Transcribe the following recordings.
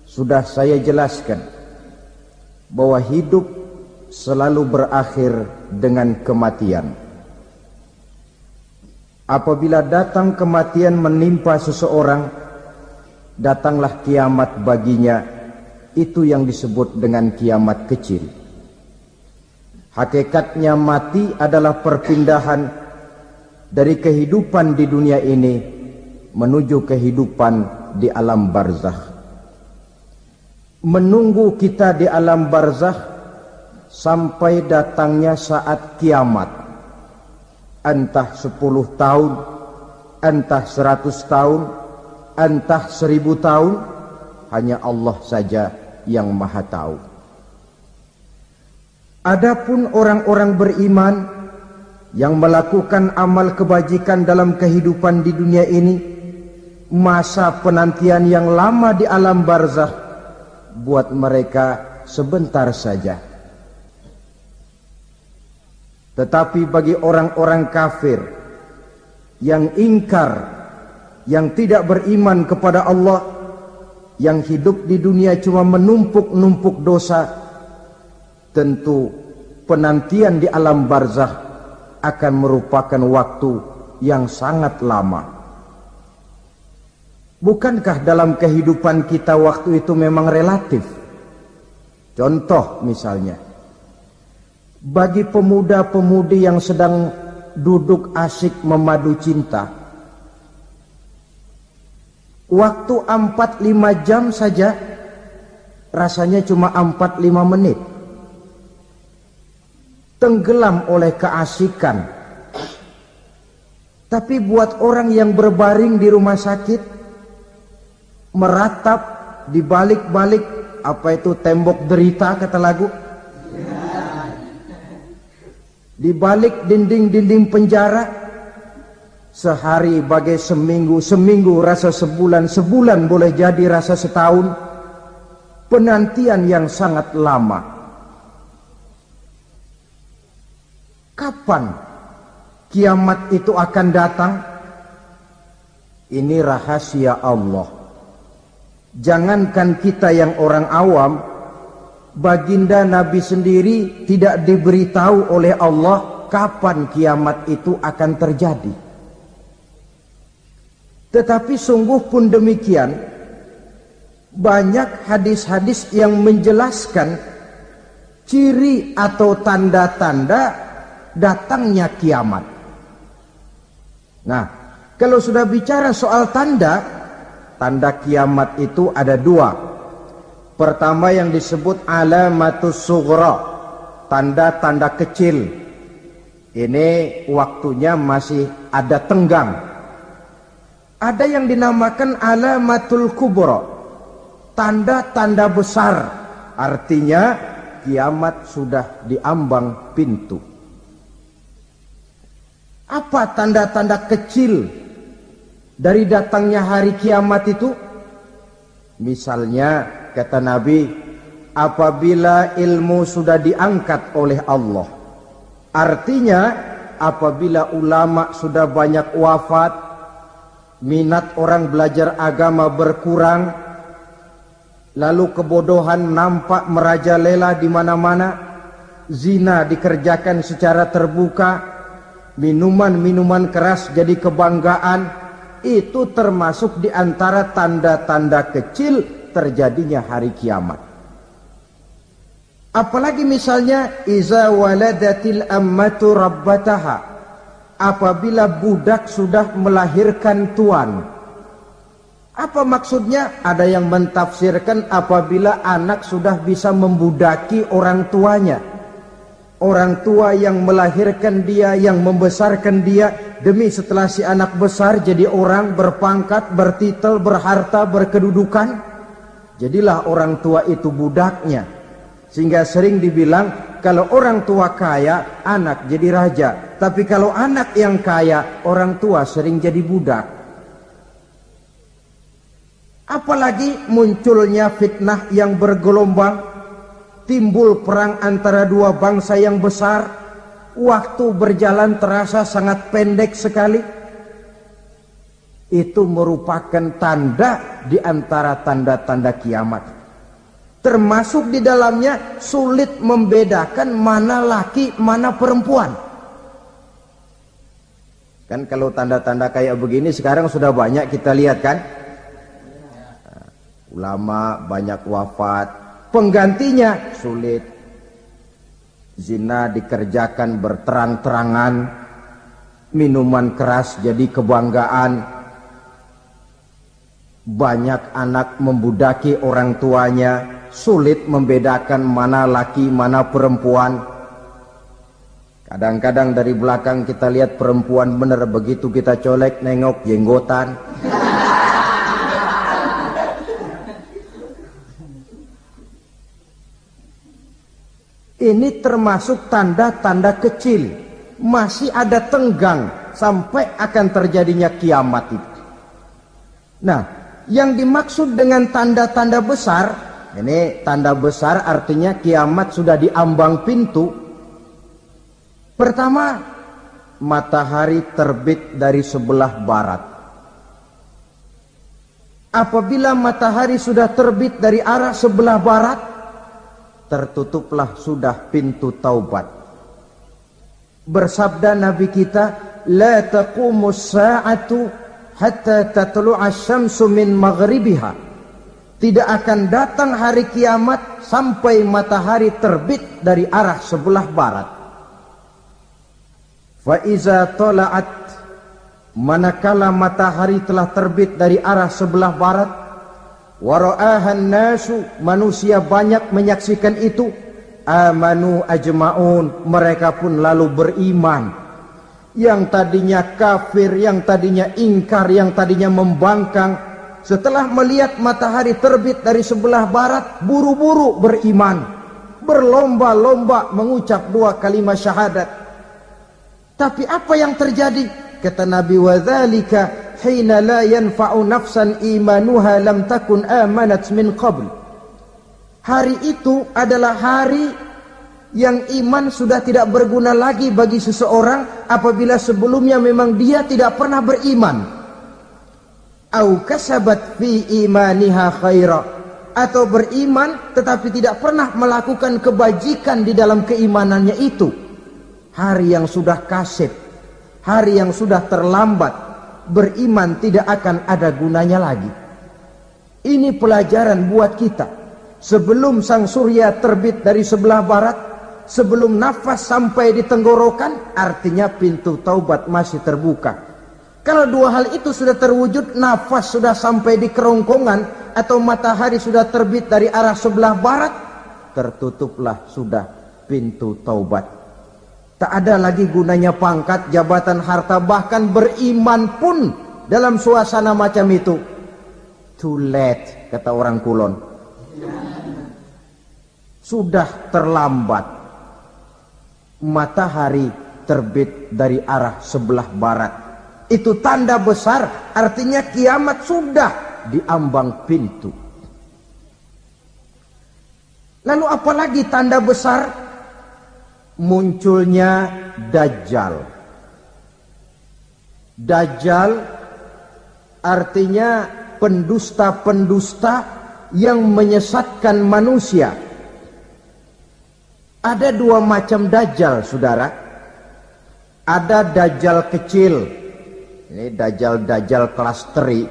sudah saya jelaskan bahwa hidup selalu berakhir dengan kematian. Apabila datang kematian menimpa seseorang, datanglah kiamat baginya. Itu yang disebut dengan kiamat kecil. Hakikatnya mati adalah perpindahan dari kehidupan di dunia ini menuju kehidupan di alam barzakh. Menunggu kita di alam barzakh sampai datangnya saat kiamat. Entah 10 tahun, entah 100 tahun, entah 1000 tahun, hanya Allah saja yang maha tahu. Adapun orang-orang beriman yang melakukan amal kebajikan dalam kehidupan di dunia ini, masa penantian yang lama di alam barzakh buat mereka sebentar saja. Tetapi bagi orang-orang kafir yang ingkar, yang tidak beriman kepada Allah, yang hidup di dunia cuma menumpuk-numpuk dosa, tentu penantian di alam barzakh akan merupakan waktu yang sangat lama. Bukankah dalam kehidupan kita waktu itu memang relatif? Contoh misalnya, bagi pemuda-pemudi yang sedang duduk asyik memadu cinta, waktu 4-5 jam saja rasanya cuma 4-5 menit. Tenggelam oleh keasikan. Tapi buat orang yang berbaring di rumah sakit, meratap di balik-balik apa itu tembok derita kata lagu, di balik dinding-dinding penjara, sehari bagai seminggu, seminggu rasa sebulan, sebulan boleh jadi rasa setahun. Penantian yang sangat lama. Kapan kiamat itu akan datang? Ini rahasia Allah. Jangankan kita yang orang awam, baginda Nabi sendiri tidak diberitahu oleh Allah kapan kiamat itu akan terjadi. Tetapi sungguh pun demikian, banyak hadis-hadis yang menjelaskan ciri atau tanda-tanda datangnya kiamat. Nah, kalau sudah bicara soal tanda, tanda kiamat itu ada 2. Pertama yang disebut alamatus sughra, tanda-tanda kecil. Ini waktunya masih ada tenggang. Ada yang dinamakan alamatul kubra, tanda-tanda besar. Artinya kiamat sudah diambang pintu. Apa tanda-tanda kecil dari datangnya hari kiamat itu? Misalnya kata Nabi, apabila ilmu sudah diangkat oleh Allah. Artinya apabila ulama sudah banyak wafat, minat orang belajar agama berkurang, lalu kebodohan nampak merajalela di mana-mana, zina dikerjakan secara terbuka, minuman-minuman keras jadi kebanggaan. Itu termasuk di antara tanda-tanda kecil terjadinya hari kiamat. Apalagi misalnya iza waladatil ammatu rabbataha, apabila budak sudah melahirkan tuan. Apa maksudnya? Ada yang mentafsirkan apabila anak sudah bisa membudaki orang tuanya. Orang tua yang melahirkan dia, yang membesarkan dia, demi setelah si anak besar jadi orang berpangkat, bertitel, berharta, berkedudukan, jadilah orang tua itu budaknya. Sehingga sering dibilang kalau orang tua kaya, anak jadi raja. Tapi kalau anak yang kaya, orang tua sering jadi budak. Apalagi munculnya fitnah yang bergelombang, timbul perang antara dua bangsa yang besar, waktu berjalan terasa sangat pendek sekali. Itu merupakan tanda di antara tanda-tanda kiamat. Termasuk di dalamnya sulit membedakan mana laki, mana perempuan. Kan kalau tanda-tanda kayak begini sekarang sudah banyak kita lihat kan. Ulama banyak wafat, penggantinya sulit. Zina dikerjakan berterang-terangan, minuman keras jadi kebanggaan, banyak anak membudaki orang tuanya, sulit membedakan mana laki mana perempuan. Kadang-kadang dari belakang kita lihat perempuan bener, begitu kita colek nengok jenggotan. Ini termasuk tanda-tanda kecil, masih ada tenggang sampai akan terjadinya kiamat itu. Nah, yang dimaksud dengan tanda-tanda besar, ini tanda besar artinya kiamat sudah di ambang pintu. Pertama, matahari terbit dari sebelah barat. Apabila matahari sudah terbit dari arah sebelah barat, tertutuplah sudah pintu taubat. Bersabda Nabi kita, la taqumus sa'atu hatta tatlu'a syamsu min maghribiha. Tidak akan datang hari kiamat sampai matahari terbit dari arah sebelah barat. Fa iza tala'at, manakala matahari telah terbit dari arah sebelah barat, wara'ahan nasu, manusia banyak menyaksikan itu, amanu ajma'un, mereka pun lalu beriman. Yang tadinya kafir, yang tadinya ingkar, yang tadinya membangkang, setelah melihat matahari terbit dari sebelah barat, buru-buru beriman, berlomba-lomba mengucap dua kalimat syahadat. Tapi apa yang terjadi? Kata Nabi, wadzalika hina la yanfa'u nafsan imanuha lam takun amanat min qabl. Hari itu adalah hari yang iman sudah tidak berguna lagi bagi seseorang apabila sebelumnya memang dia tidak pernah beriman. Au kasabat fi imaniha khaira, atau beriman tetapi tidak pernah melakukan kebajikan di dalam keimanannya itu. Hari yang sudah kasib, hari yang sudah terlambat, beriman tidak akan ada gunanya lagi. Ini pelajaran buat kita. Sebelum sang surya terbit dari sebelah barat, sebelum nafas sampai di tenggorokan, artinya pintu taubat masih terbuka. Kalau dua hal itu sudah terwujud, nafas sudah sampai di kerongkongan atau matahari sudah terbit dari arah sebelah barat, tertutuplah sudah pintu taubat. Tak ada lagi gunanya pangkat, jabatan, harta, bahkan beriman pun dalam suasana macam itu. Too late, kata orang Kulon. Sudah terlambat. Matahari terbit dari arah sebelah barat. Itu tanda besar, artinya kiamat sudah di ambang pintu. Lalu apalagi tanda besar? Munculnya Dajjal. Dajjal artinya pendusta-pendusta yang menyesatkan manusia. Ada dua macam Dajjal, saudara. Ada Dajjal kecil. Ini Dajjal kelas teri.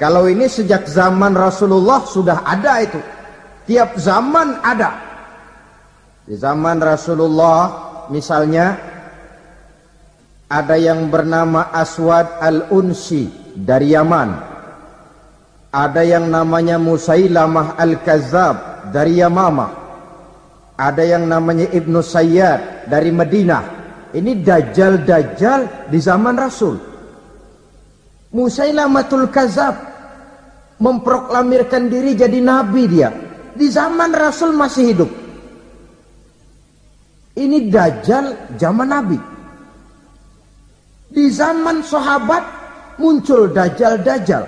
Kalau ini sejak zaman Rasulullah sudah ada itu. Tiap zaman ada. Di zaman Rasulullah misalnya ada yang bernama Aswad al-Unsi dari Yaman. Ada yang namanya Musailamah al-Kazzab dari Yamamah. Ada yang namanya Ibnu Sayyad dari Madinah. Ini Dajjal-Dajjal di zaman Rasul. Musailamatul Kazzab memproklamirkan diri jadi nabi dia. Di zaman Rasul masih hidup. Ini Dajjal zaman Nabi. Di zaman sahabat muncul Dajjal-Dajjal.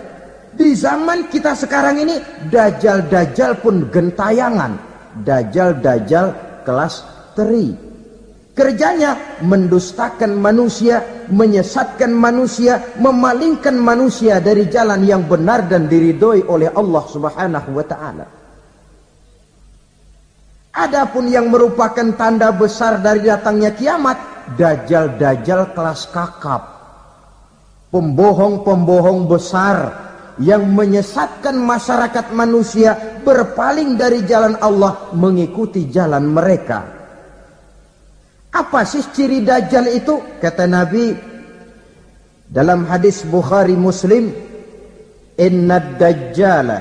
Di zaman kita sekarang ini Dajjal-Dajjal pun gentayangan. Dajjal-Dajjal kelas teri. Kerjanya mendustakan manusia, menyesatkan manusia, memalingkan manusia dari jalan yang benar dan diridhoi oleh Allah Subhanahu wa taala. Adapun yang merupakan tanda besar dari datangnya kiamat, dajjal-dajjal kelas kakap, pembohong-pembohong besar yang menyesatkan masyarakat manusia berpaling dari jalan Allah mengikuti jalan mereka. Apa sih ciri dajjal itu? Kata Nabi dalam hadis Bukhari Muslim, innad dajjala,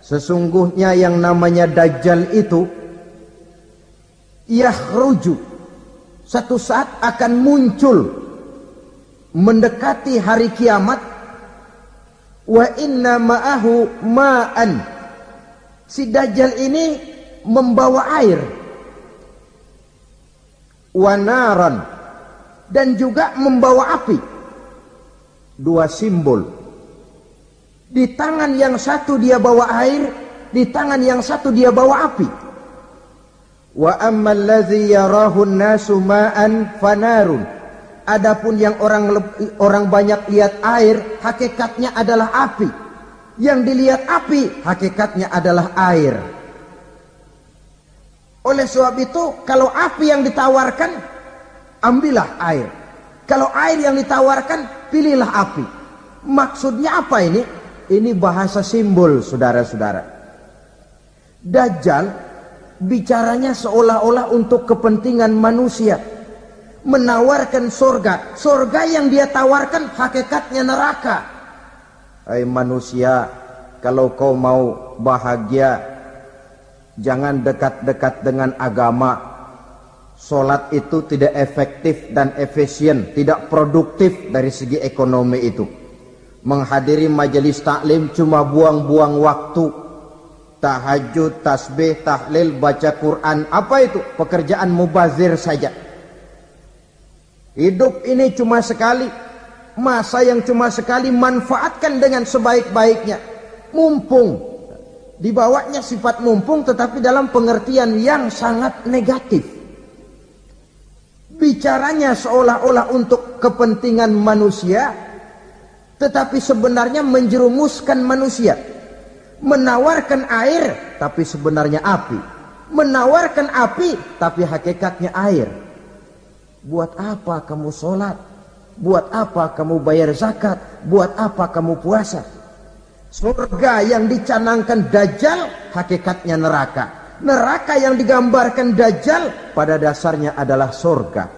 sesungguhnya yang namanya dajjal itu yakhruju, satu saat akan muncul mendekati hari kiamat, wa inna ma'ahu ma'an, si dajjal ini membawa air, wanaran, dan juga membawa api. Dua simbol. Di tangan yang satu dia bawa air, di tangan yang satu dia bawa api. Wa ammal ladzi yarahu an-nasu ma'an fanarun, adapun yang orang banyak lihat air, hakikatnya adalah api. Yang dilihat api, hakikatnya adalah air. Oleh sebab itu, kalau api yang ditawarkan, ambillah air. Kalau air yang ditawarkan, pilihlah api. Maksudnya apa ini? Ini bahasa simbol, saudara-saudara. Dajjal bicaranya seolah-olah untuk kepentingan manusia. Menawarkan surga. Surga yang dia tawarkan, hakikatnya neraka. Hai manusia, kalau kau mau bahagia, jangan dekat-dekat dengan agama. Solat itu tidak efektif dan efisien, tidak produktif dari segi ekonomi itu. Menghadiri majelis taklim cuma buang-buang waktu. Tahajud, tasbih, tahlil, baca Quran, apa itu? Pekerjaan mubazir saja. Hidup ini cuma sekali, masa yang cuma sekali, manfaatkan dengan sebaik-baiknya. Mumpung, dibawanya sifat mumpung tetapi dalam pengertian yang sangat negatif. Bicaranya seolah-olah untuk kepentingan manusia, tetapi sebenarnya menjerumuskan manusia. Menawarkan air, tapi sebenarnya api. Menawarkan api, tapi hakikatnya air. Buat apa kamu sholat? Buat apa kamu bayar zakat? Buat apa kamu puasa? Surga yang dicanangkan Dajjal, hakikatnya neraka. Neraka yang digambarkan Dajjal, pada dasarnya adalah surga.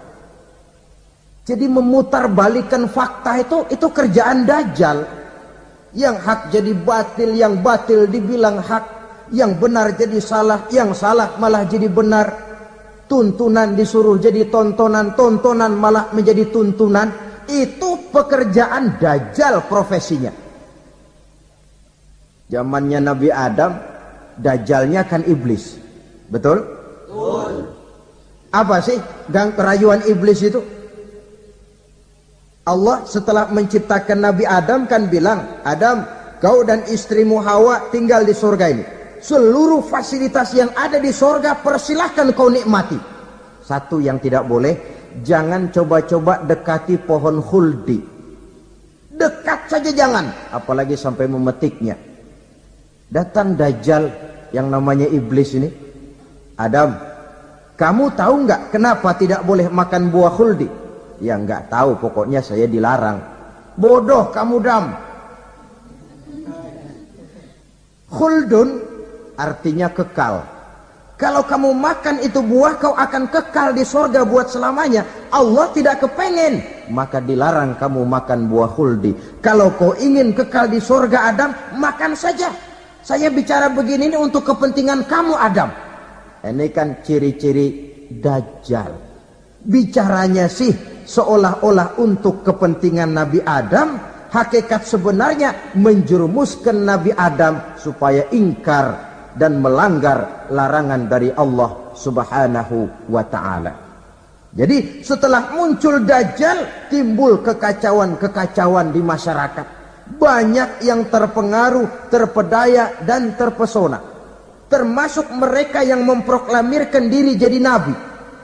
Jadi memutarbalikkan fakta itu kerjaan Dajjal. Yang hak jadi batil, yang batil dibilang hak, yang benar jadi salah, yang salah malah jadi benar. Tuntunan disuruh jadi tontonan, tontonan malah menjadi tuntunan. Itu pekerjaan Dajjal profesinya. Zamannya Nabi Adam, Dajjalnya kan iblis. Betul? Betul. Apa sih rayuan iblis itu? Allah setelah menciptakan Nabi Adam kan bilang, Adam, kau dan istrimu Hawa tinggal di surga ini. Seluruh fasilitas yang ada di surga persilahkan kau nikmati. Satu yang tidak boleh, jangan coba-coba dekati pohon khuldi. Dekat saja jangan, apalagi sampai memetiknya. Datang Dajjal yang namanya iblis ini. Adam, kamu tahu nggak kenapa tidak boleh makan buah khuldi? Ya nggak tahu, pokoknya saya dilarang. Bodoh kamu Dam. Khuldun artinya kekal. Kalau kamu makan itu buah, kau akan kekal di surga buat selamanya. Allah tidak kepengen, maka dilarang kamu makan buah khuldi. Kalau kau ingin kekal di surga Adam, makan saja. Saya bicara begini ini untuk kepentingan kamu Adam. Ini kan ciri-ciri Dajjal. Bicaranya sih seolah-olah untuk kepentingan Nabi Adam, hakikat sebenarnya menjerumuskan Nabi Adam supaya ingkar dan melanggar larangan dari Allah Subhanahu wa ta'ala. Jadi setelah muncul Dajjal, timbul kekacauan-kekacauan di masyarakat. Banyak yang terpengaruh, terpedaya dan terpesona. Termasuk mereka yang memproklamirkan diri jadi nabi.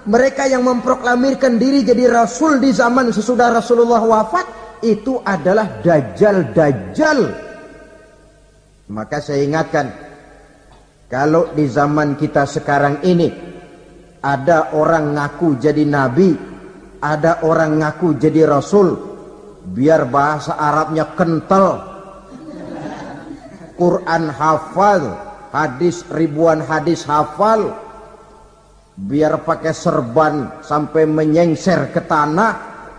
mereka yang memproklamirkan diri jadi rasul di zaman sesudah Rasulullah wafat, itu adalah dajjal-dajjal. Maka saya ingatkan, kalau di zaman kita sekarang ini ada orang ngaku jadi nabi, ada orang ngaku jadi rasul, biar bahasa Arabnya kental, Quran hafal, hadis ribuan hadis hafal, biar pakai serban sampai menyengser ke tanah,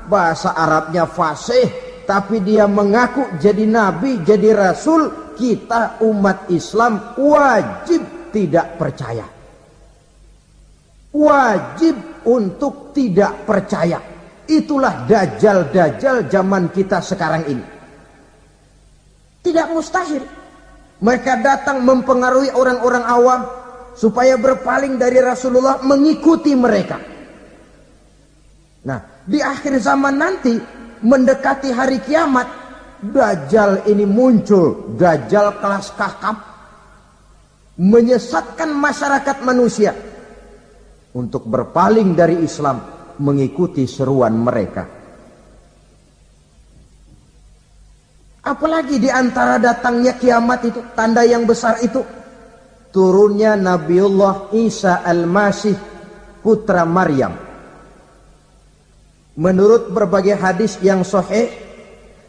bahasa Arabnya fasih, tapi dia mengaku jadi nabi, jadi rasul, kita umat Islam wajib tidak percaya. Wajib untuk tidak percaya. Itulah dajjal-dajjal zaman kita sekarang ini. Tidak mustahil mereka datang mempengaruhi orang-orang awam supaya berpaling dari Rasulullah, mengikuti mereka. Nah, di akhir zaman nanti, mendekati hari kiamat, dajjal ini muncul, dajjal kelas kakap, menyesatkan masyarakat manusia untuk berpaling dari Islam, mengikuti seruan mereka. Apalagi di antara datangnya kiamat itu, tanda yang besar itu, turunnya Nabiullah Isa Al-Masih, putra Maryam. Menurut berbagai hadis yang sahih,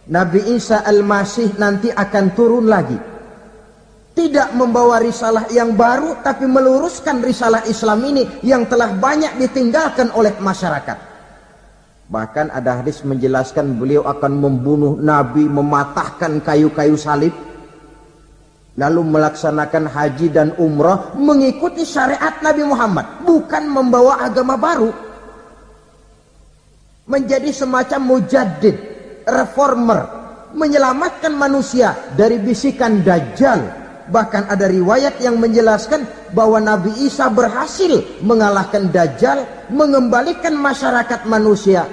Nabi Isa Al-Masih nanti akan turun lagi. Tidak membawa risalah yang baru, tapi meluruskan risalah Islam ini yang telah banyak ditinggalkan oleh masyarakat. Bahkan ada hadis menjelaskan beliau akan membunuh Nabi, mematahkan kayu-kayu salib, lalu melaksanakan haji dan umrah mengikuti syariat Nabi Muhammad, bukan membawa agama baru. Menjadi semacam mujaddid, reformer, menyelamatkan manusia dari bisikan dajjal. Bahkan ada riwayat yang menjelaskan bahwa Nabi Isa berhasil mengalahkan dajjal, mengembalikan masyarakat manusia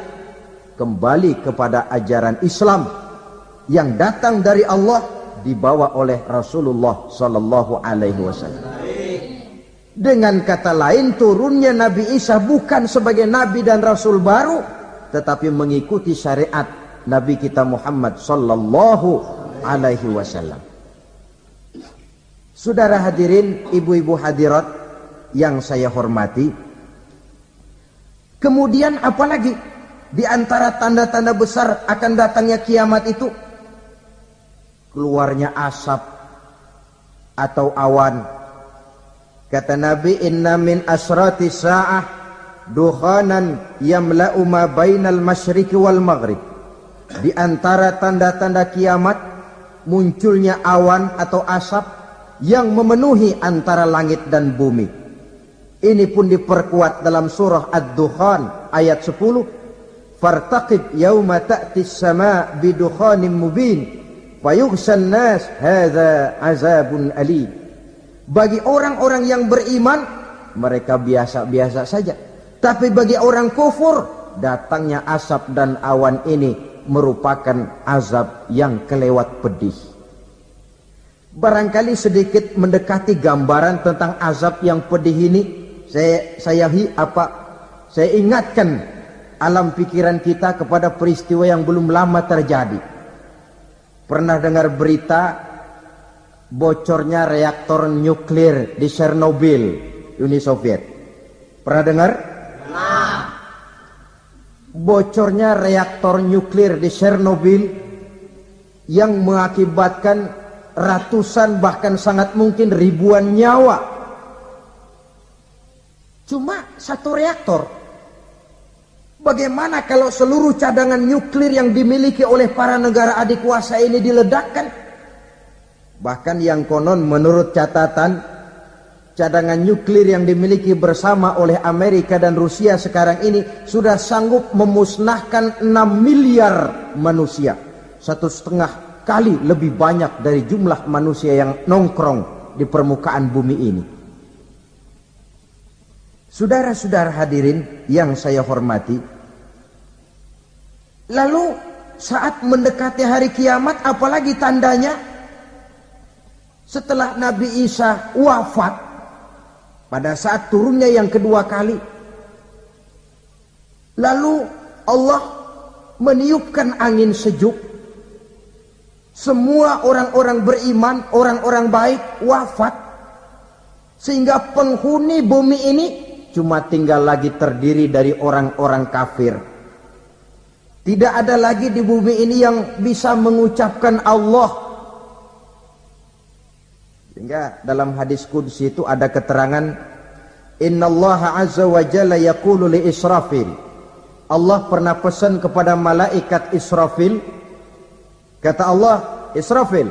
kembali kepada ajaran Islam yang datang dari Allah, dibawa oleh Rasulullah sallallahu alaihi wasallam. Dengan kata lain, turunnya Nabi Isa bukan sebagai nabi dan rasul baru, tetapi mengikuti syariat Nabi kita Muhammad sallallahu alaihi wasallam. Saudara hadirin, ibu-ibu hadirat yang saya hormati, kemudian apalagi di antara tanda-tanda besar akan datangnya kiamat itu? Keluarnya asap atau awan. Kata Nabi, inna min asrati sa'ah dukhanan yamla'u ma bainal masyriqi wal maghrib. Di antara tanda-tanda kiamat, munculnya awan atau asap yang memenuhi antara langit dan bumi. Ini pun diperkuat dalam surah Ad-Dukhan ayat 10. Fartaqib yauma ta'ti as-sama' bidukhanin mubin fayughshan nas hadza azabun alim. Bagi orang-orang yang beriman, mereka biasa-biasa saja. Tapi bagi orang kufur, datangnya asap dan awan ini merupakan azab yang kelewat pedih. Barangkali sedikit mendekati gambaran tentang azab yang pedih ini, saya ingatkan alam pikiran kita kepada peristiwa yang belum lama terjadi. Pernah dengar berita bocornya reaktor nuklir di Chernobyl, Uni Soviet? Pernah dengar? Nah. Bocornya reaktor nuklir di Chernobyl yang mengakibatkan ratusan bahkan sangat mungkin ribuan nyawa. Cuma satu reaktor. Bagaimana kalau seluruh cadangan nuklir yang dimiliki oleh para negara adik kuasa ini diledakkan? Bahkan yang konon menurut catatan, cadangan nuklir yang dimiliki bersama oleh Amerika dan Rusia sekarang ini sudah sanggup memusnahkan 6 miliar manusia. 1,5 kali lebih banyak dari jumlah manusia yang nongkrong di permukaan bumi ini. Saudara-saudara hadirin yang saya hormati, lalu saat mendekati hari kiamat, apalagi tandanya? Setelah Nabi Isa wafat, pada saat turunnya yang kedua kali, Lalu Allah meniupkan angin sejuk. Semua orang-orang beriman, orang-orang baik wafat. Sehingga penghuni bumi ini cuma tinggal lagi terdiri dari orang-orang kafir. Tidak ada lagi di bumi ini yang bisa mengucapkan Allah. Sehingga dalam hadis qudsi itu ada keterangan, Innallaha azza wa jalla yaqulu li Israfil. Allah pernah pesan kepada malaikat Israfil. Kata Allah, Israfil,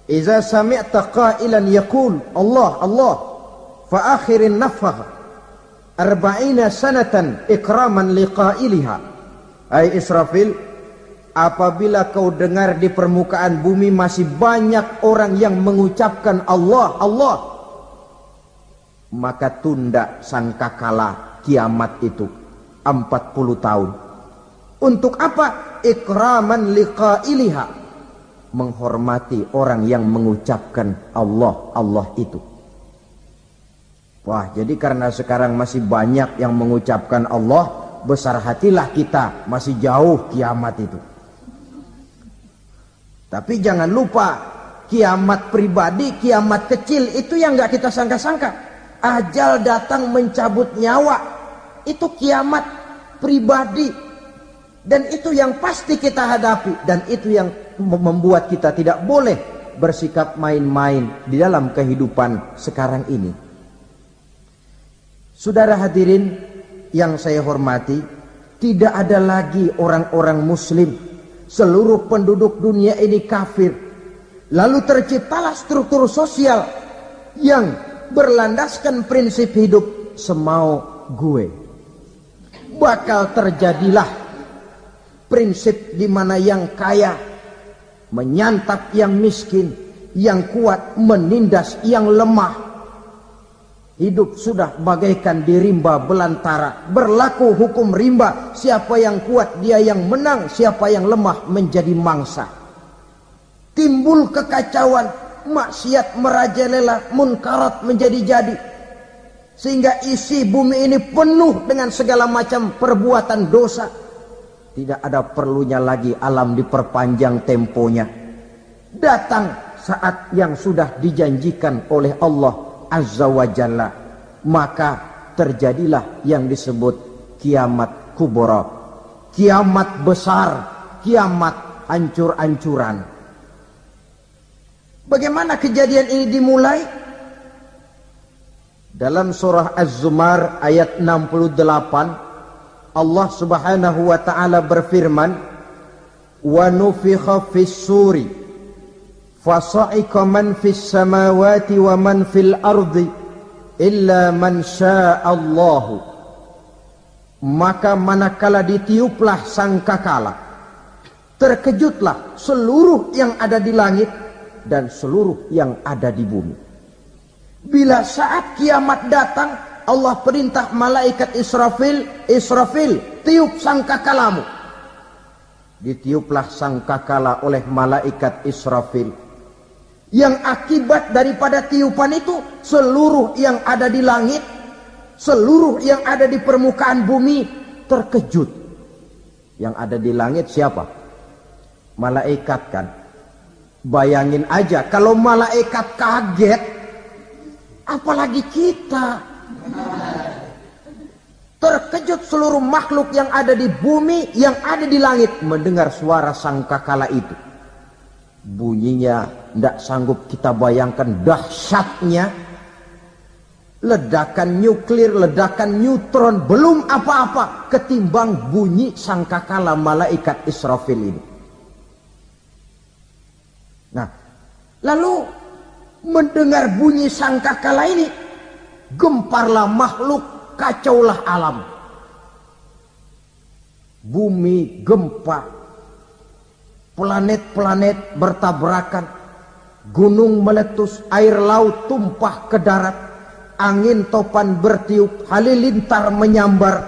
Iza sami'ta qailan yaqul Allah Allah fa akhirin nafakh 40 sanatan ikraman liqailiha. Hai Israfil, apabila kau dengar di permukaan bumi masih banyak orang yang mengucapkan Allah Allah, maka tunda sangkakala kiamat itu 40 tahun. Untuk apa? Ikraman liqailiha, menghormati orang yang mengucapkan Allah Allah itu. Wah, jadi karena sekarang masih banyak yang mengucapkan Allah, besar hatilah kita, masih jauh kiamat itu. Tapi jangan lupa, kiamat pribadi, kiamat kecil itu yang nggak kita sangka-sangka. Ajal datang mencabut nyawa, itu kiamat pribadi. Dan itu yang pasti kita hadapi. Dan itu yang membuat kita tidak boleh bersikap main-main di dalam kehidupan sekarang ini. Saudara hadirin yang saya hormati, tidak ada lagi orang-orang muslim. Seluruh penduduk dunia ini kafir. Lalu terciptalah struktur sosial yang berlandaskan prinsip hidup semau gue. Bakal terjadilah prinsip di mana yang kaya menyantap yang miskin, yang kuat menindas yang lemah. Hidup sudah bagaikan di rimba belantara, berlaku hukum rimba. Siapa yang kuat dia yang menang, siapa yang lemah menjadi mangsa. Timbul kekacauan, maksiat merajalela, munkarat menjadi-jadi, sehingga isi bumi ini penuh dengan segala macam perbuatan dosa. Tidak ada perlunya lagi alam diperpanjang temponya. Datang saat yang sudah dijanjikan oleh Allah Azza wa Jalla, maka terjadilah yang disebut kiamat kubra, kiamat besar, kiamat hancur-hancuran. Bagaimana kejadian ini dimulai? Dalam surah Az-Zumar ayat 68, Allah subhanahu wa ta'ala berfirman, wa nufikha fis suri fasa'iqa man fis samawati wa man fil ardi illa man sya'allahu. Maka manakala ditiuplah sangkakala, terkejutlah seluruh yang ada di langit dan seluruh yang ada di bumi. Bila saat kiamat datang, Allah perintah malaikat Israfil, Israfil, tiup sangkakalamu. Ditiuplah sangkakala oleh malaikat Israfil. Yang akibat daripada tiupan itu, seluruh yang ada di langit, seluruh yang ada di permukaan bumi terkejut. Yang ada di langit siapa? Malaikat kan. Bayangin aja kalau malaikat kaget, apalagi kita. Terkejut seluruh makhluk yang ada di bumi, yang ada di langit mendengar suara sangkakala itu. Bunyinya tidak sanggup kita bayangkan dahsyatnya. Ledakan nuklir, ledakan neutron, belum apa-apa ketimbang bunyi sangkakala malaikat Israfil ini. Nah, lalu mendengar bunyi sangkakala ini, gemparlah makhluk, kacaulah alam. Bumi gempa, planet-planet bertabrakan, gunung meletus, air laut tumpah ke darat, angin topan bertiup, halilintar menyambar.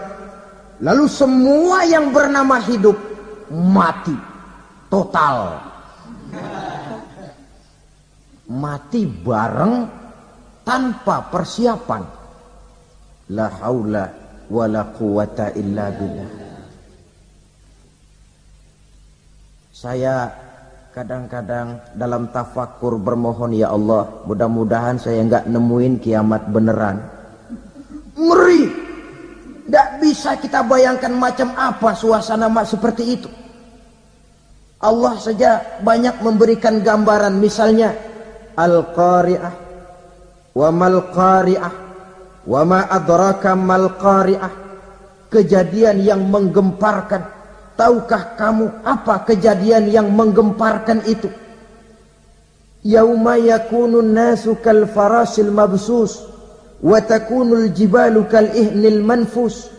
Lalu semua yang bernama hidup mati total. Mati bareng tanpa persiapan. La haula wala quwata illa billah. Saya kadang-kadang dalam tafakur bermohon, ya Allah, mudah-mudahan saya enggak nemuin kiamat beneran. Ngeri. Tidak bisa kita bayangkan macam apa suasana seperti itu. Allah saja banyak memberikan gambaran, misalnya Al-Qari'ah, wa mal qari'ah, wa ma adraka mal qari'ah. Kejadian yang menggemparkan. Tahukah kamu apa kejadian yang menggemparkan itu? Yauma yakunun nasu kal farasil mabsus wa takunul jibalu kal ihnil manfus.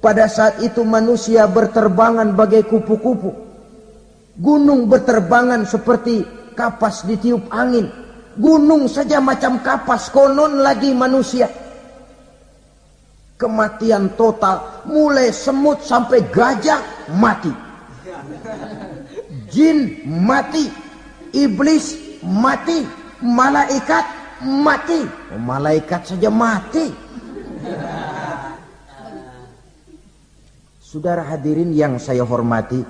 Pada saat itu manusia berterbangan bagai kupu-kupu. Gunung berterbangan seperti kapas ditiup angin. Gunung saja macam kapas, konon lagi manusia. Kematian total, mulai semut sampai gajah mati, jin mati, iblis mati, malaikat mati. Malaikat saja mati. Saudara hadirin yang saya hormati,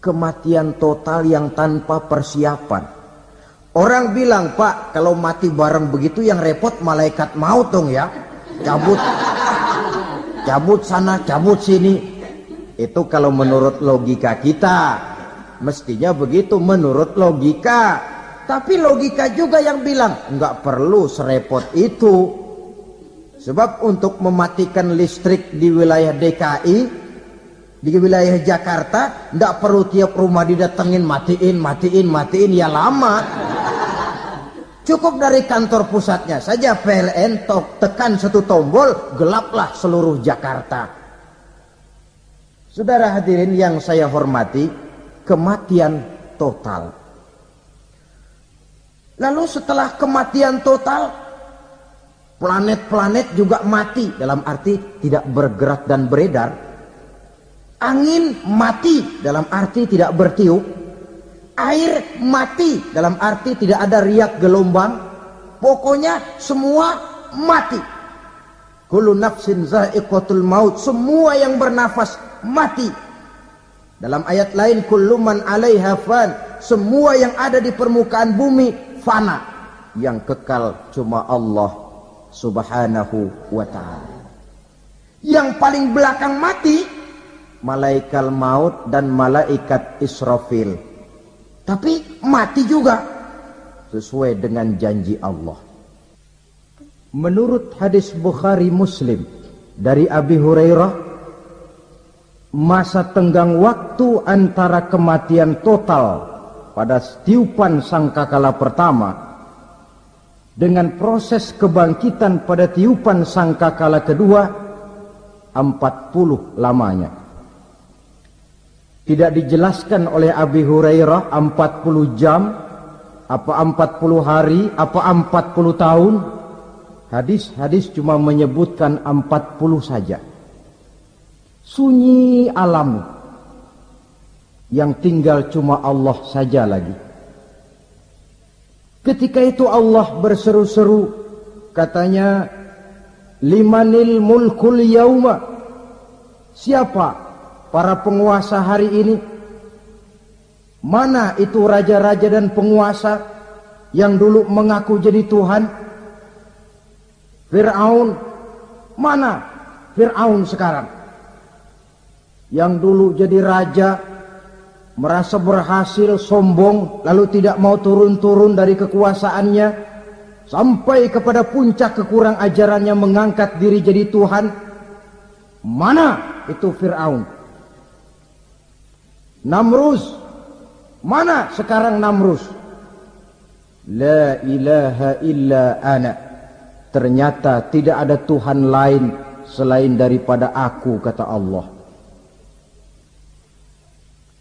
kematian total yang tanpa persiapan. Orang bilang, Pak, kalau mati bareng begitu yang repot malaikat maut dong ya. Cabut sana, cabut sini. Itu kalau menurut logika kita, mestinya begitu menurut logika. Tapi logika juga yang bilang nggak perlu serepot itu. Sebab untuk mematikan listrik di wilayah DKI, di wilayah Jakarta, nggak perlu tiap rumah didatengin matiin ya lama. Cukup dari kantor pusatnya saja PLN tekan satu tombol, gelaplah seluruh Jakarta. Saudara hadirin yang saya hormati, kematian total. Lalu setelah kematian total, planet-planet juga mati, dalam arti tidak bergerak dan beredar. Angin mati, dalam arti tidak bertiup. Air mati, dalam arti tidak ada riak gelombang. Pokoknya semua mati. Kullu nafsin za'iqatul maut. Semua yang bernafas mati. Dalam ayat lain, kullu man 'alaiha fan. Semua yang ada di permukaan bumi fana. Yang kekal cuma Allah subhanahu wa ta'ala. Yang paling belakang mati, malaikat maut dan malaikat Israfil. Tapi mati juga sesuai dengan janji Allah. Menurut hadis Bukhari Muslim dari Abi Hurairah, masa tenggang waktu antara kematian total pada tiupan sangkakala pertama dengan proses kebangkitan pada tiupan sangkakala kedua 40 lamanya. Tidak dijelaskan oleh Abi Hurairah 40 jam, apa 40 hari, apa 40 tahun. Hadis-hadis cuma menyebutkan 40 saja. Sunyi alam, yang tinggal cuma Allah saja lagi. Ketika itu Allah berseru-seru, katanya, limanil mulkul yauma. Siapa para penguasa hari ini? Mana itu raja-raja dan penguasa yang dulu mengaku jadi Tuhan? Fir'aun. Mana Fir'aun sekarang? Yang dulu jadi raja, merasa berhasil, sombong, lalu tidak mau turun-turun dari kekuasaannya, sampai kepada puncak kekurang ajarannya mengangkat diri jadi Tuhan. Mana itu Fir'aun? Namrus. Mana sekarang Namrus? La ilaha illa ana. Ternyata tidak ada Tuhan lain selain daripada aku, kata Allah.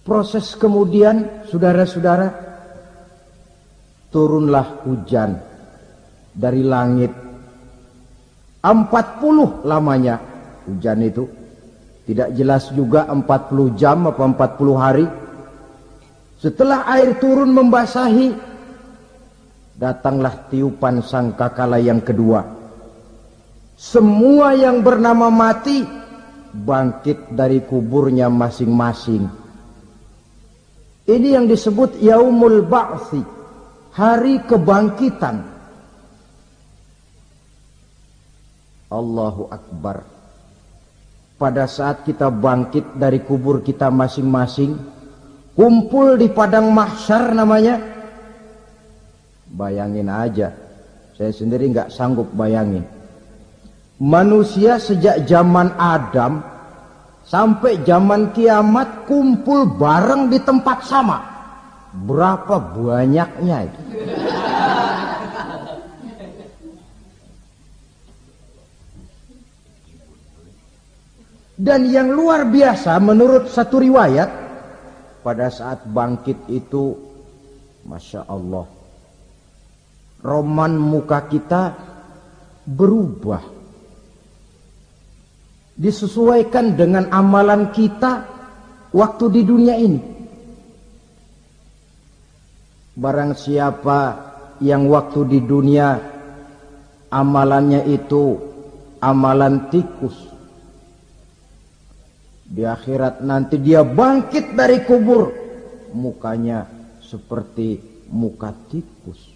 Proses kemudian, saudara-saudara, turunlah hujan dari langit. 40 lamanya hujan itu. Tidak jelas juga 40 jam apa 40 hari. Setelah air turun membasahi, datanglah tiupan sangkakala yang kedua. Semua yang bernama mati bangkit dari kuburnya masing-masing. Ini yang disebut yaumul ba'tsi, hari kebangkitan. Allahu Akbar. Pada saat kita bangkit dari kubur kita masing-masing, kumpul di padang mahsyar namanya. Bayangin aja, saya sendiri nggak sanggup bayangin. Manusia sejak zaman Adam sampai zaman kiamat kumpul bareng di tempat sama. Berapa banyaknya itu? Dan yang luar biasa menurut satu riwayat, pada saat bangkit itu, Masya Allah, roman muka kita berubah. Disesuaikan dengan amalan kita waktu di dunia ini. Barang siapa yang waktu di dunia amalannya itu amalan tikus, di akhirat nanti dia bangkit dari kubur, mukanya seperti muka tikus.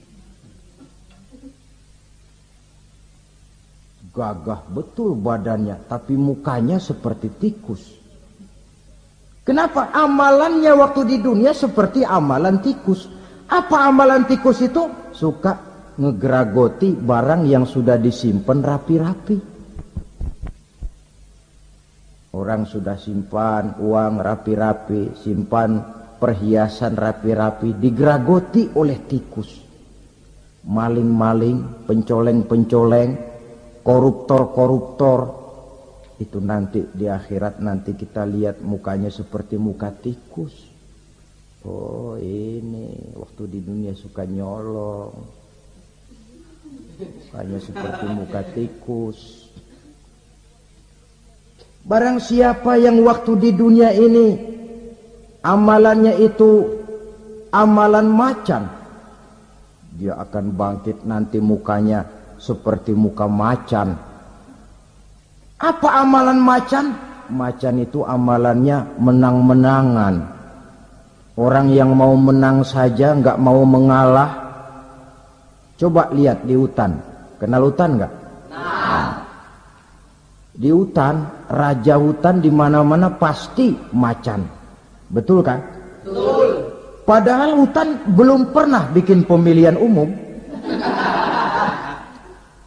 Gagah betul badannya, tapi mukanya seperti tikus. Kenapa? Amalannya waktu di dunia seperti amalan tikus. Apa amalan tikus itu? Suka ngegeragoti barang yang sudah disimpan rapi-rapi. Orang sudah simpan uang rapi-rapi, simpan perhiasan rapi-rapi, digeragoti oleh tikus. Maling-maling, pencoleng-pencoleng, koruptor-koruptor, itu nanti di akhirat nanti kita lihat mukanya seperti muka tikus. Oh, ini waktu di dunia suka nyolong, mukanya seperti muka tikus. Barang siapa yang waktu di dunia ini amalannya itu amalan macan, dia akan bangkit nanti mukanya seperti muka macan. Apa amalan macan? Macan itu amalannya menang-menangan. Orang yang mau menang saja nggak mau mengalah. Coba lihat di hutan. Kenal hutan nggak? Nah. Di hutan, raja hutan di mana-mana pasti macan. Betul kan? Betul. Padahal hutan belum pernah bikin pemilihan umum.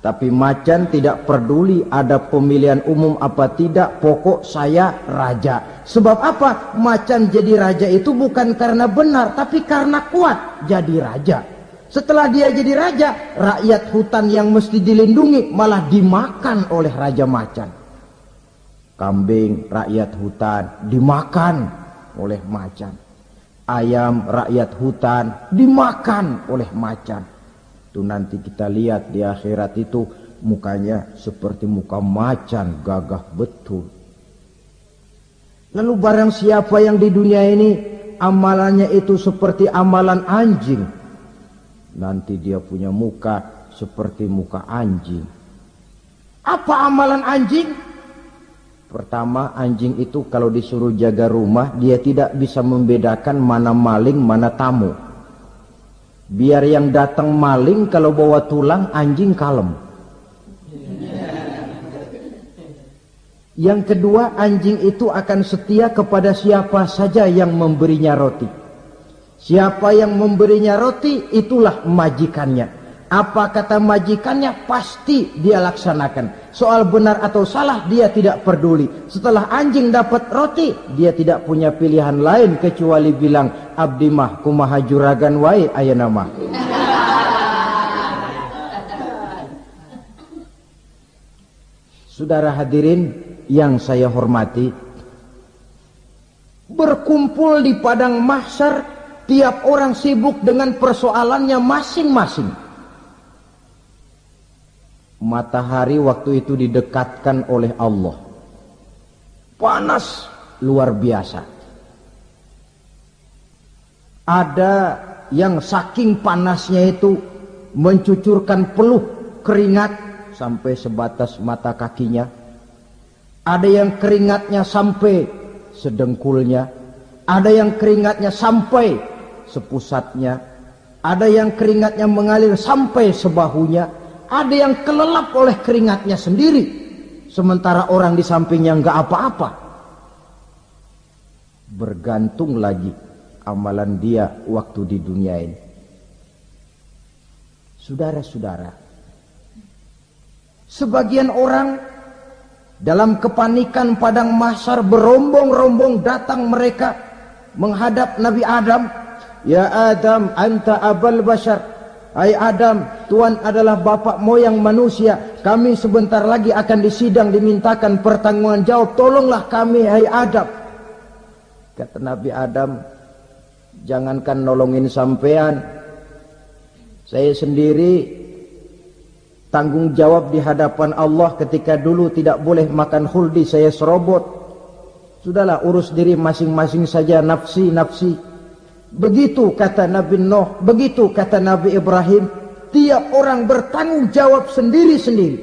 Tapi macan tidak peduli ada pemilihan umum apa tidak, pokok saya raja. Sebab apa? Macan jadi raja itu bukan karena benar, tapi karena kuat jadi raja. Setelah dia jadi raja, rakyat hutan yang mesti dilindungi malah dimakan oleh raja macan. Kambing rakyat hutan dimakan oleh macan. Ayam rakyat hutan dimakan oleh macan. Itu nanti kita lihat di akhirat itu mukanya seperti muka macan, gagah betul. Lalu barang siapa yang di dunia ini amalannya itu seperti amalan anjing, nanti dia punya muka seperti muka anjing. Apa amalan anjing? Pertama, anjing itu kalau disuruh jaga rumah, dia tidak bisa membedakan mana maling, mana tamu. Biar yang datang maling kalau bawa tulang, anjing kalem. Yang kedua, anjing itu akan setia kepada siapa saja yang memberinya roti. Siapa yang memberinya roti, itulah majikannya. Apa kata majikannya, pasti dia laksanakan. Soal benar atau salah, dia tidak peduli. Setelah anjing dapat roti, dia tidak punya pilihan lain kecuali bilang, abdi mah kumaha juragan wae ayeuna mah. Saudara hadirin yang saya hormati, berkumpul di padang mahsyar, tiap orang sibuk dengan persoalannya masing-masing. Matahari waktu itu didekatkan oleh Allah. Panas luar biasa. Ada yang saking panasnya itu mencucurkan peluh keringat sampai sebatas mata kakinya, ada yang keringatnya sampai sedengkulnya, ada yang keringatnya sampai sepusatnya, ada yang keringatnya mengalir sampai sebahunya, ada yang kelelap oleh keringatnya sendiri, sementara orang di sampingnya enggak apa-apa. Bergantung lagi amalan dia waktu di dunia ini. Saudara-saudara, sebagian orang dalam kepanikan padang mahsyar berombong-rombong datang mereka menghadap Nabi Adam. Ya Adam, anta abal bashar. Hai Adam, Tuhan adalah bapak moyang manusia. Kami sebentar lagi akan disidang, dimintakan pertanggungan jawab. Tolonglah kami, hai Adam. Kata Nabi Adam, jangankan nolongin sampean, saya sendiri tanggung jawab di hadapan Allah ketika dulu tidak boleh makan khuldi, saya serobot. Sudahlah, urus diri masing-masing saja, nafsi. Begitu kata Nabi Nuh, begitu kata Nabi Ibrahim. Tiap orang bertanggung jawab sendiri-sendiri.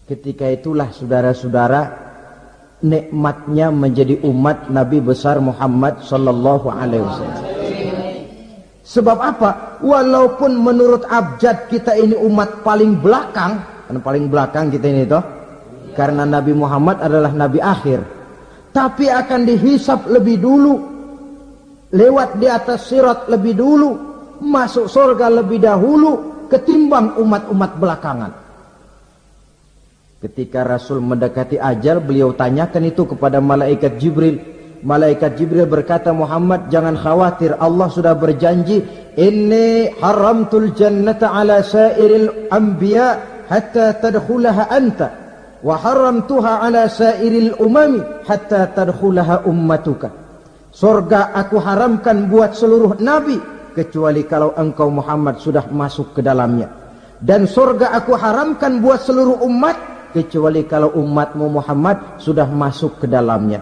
Ketika itulah saudara-saudara, nikmatnya menjadi umat Nabi besar Muhammad sallallahu alaihi wasallam. Sebab apa? Walaupun menurut abjad kita ini umat paling belakang, kan paling belakang kita ini toh, karena Nabi Muhammad adalah Nabi akhir, tapi akan dihisap lebih dulu, lewat di atas sirat lebih dulu, masuk surga lebih dahulu ketimbang umat-umat belakangan. Ketika Rasul mendekati ajal, beliau tanyakan itu kepada malaikat Jibril. Malaikat Jibril berkata, Muhammad jangan khawatir, Allah sudah berjanji, inni haramtul jannata ala sairil anbiya hatta tadkhulaha anta, wa haramtuha ala sairil umami hatta tadkhulaha ummatuka. Surga aku haramkan buat seluruh nabi kecuali kalau engkau Muhammad sudah masuk ke dalamnya, dan surga aku haramkan buat seluruh umat kecuali kalau umatmu Muhammad sudah masuk ke dalamnya.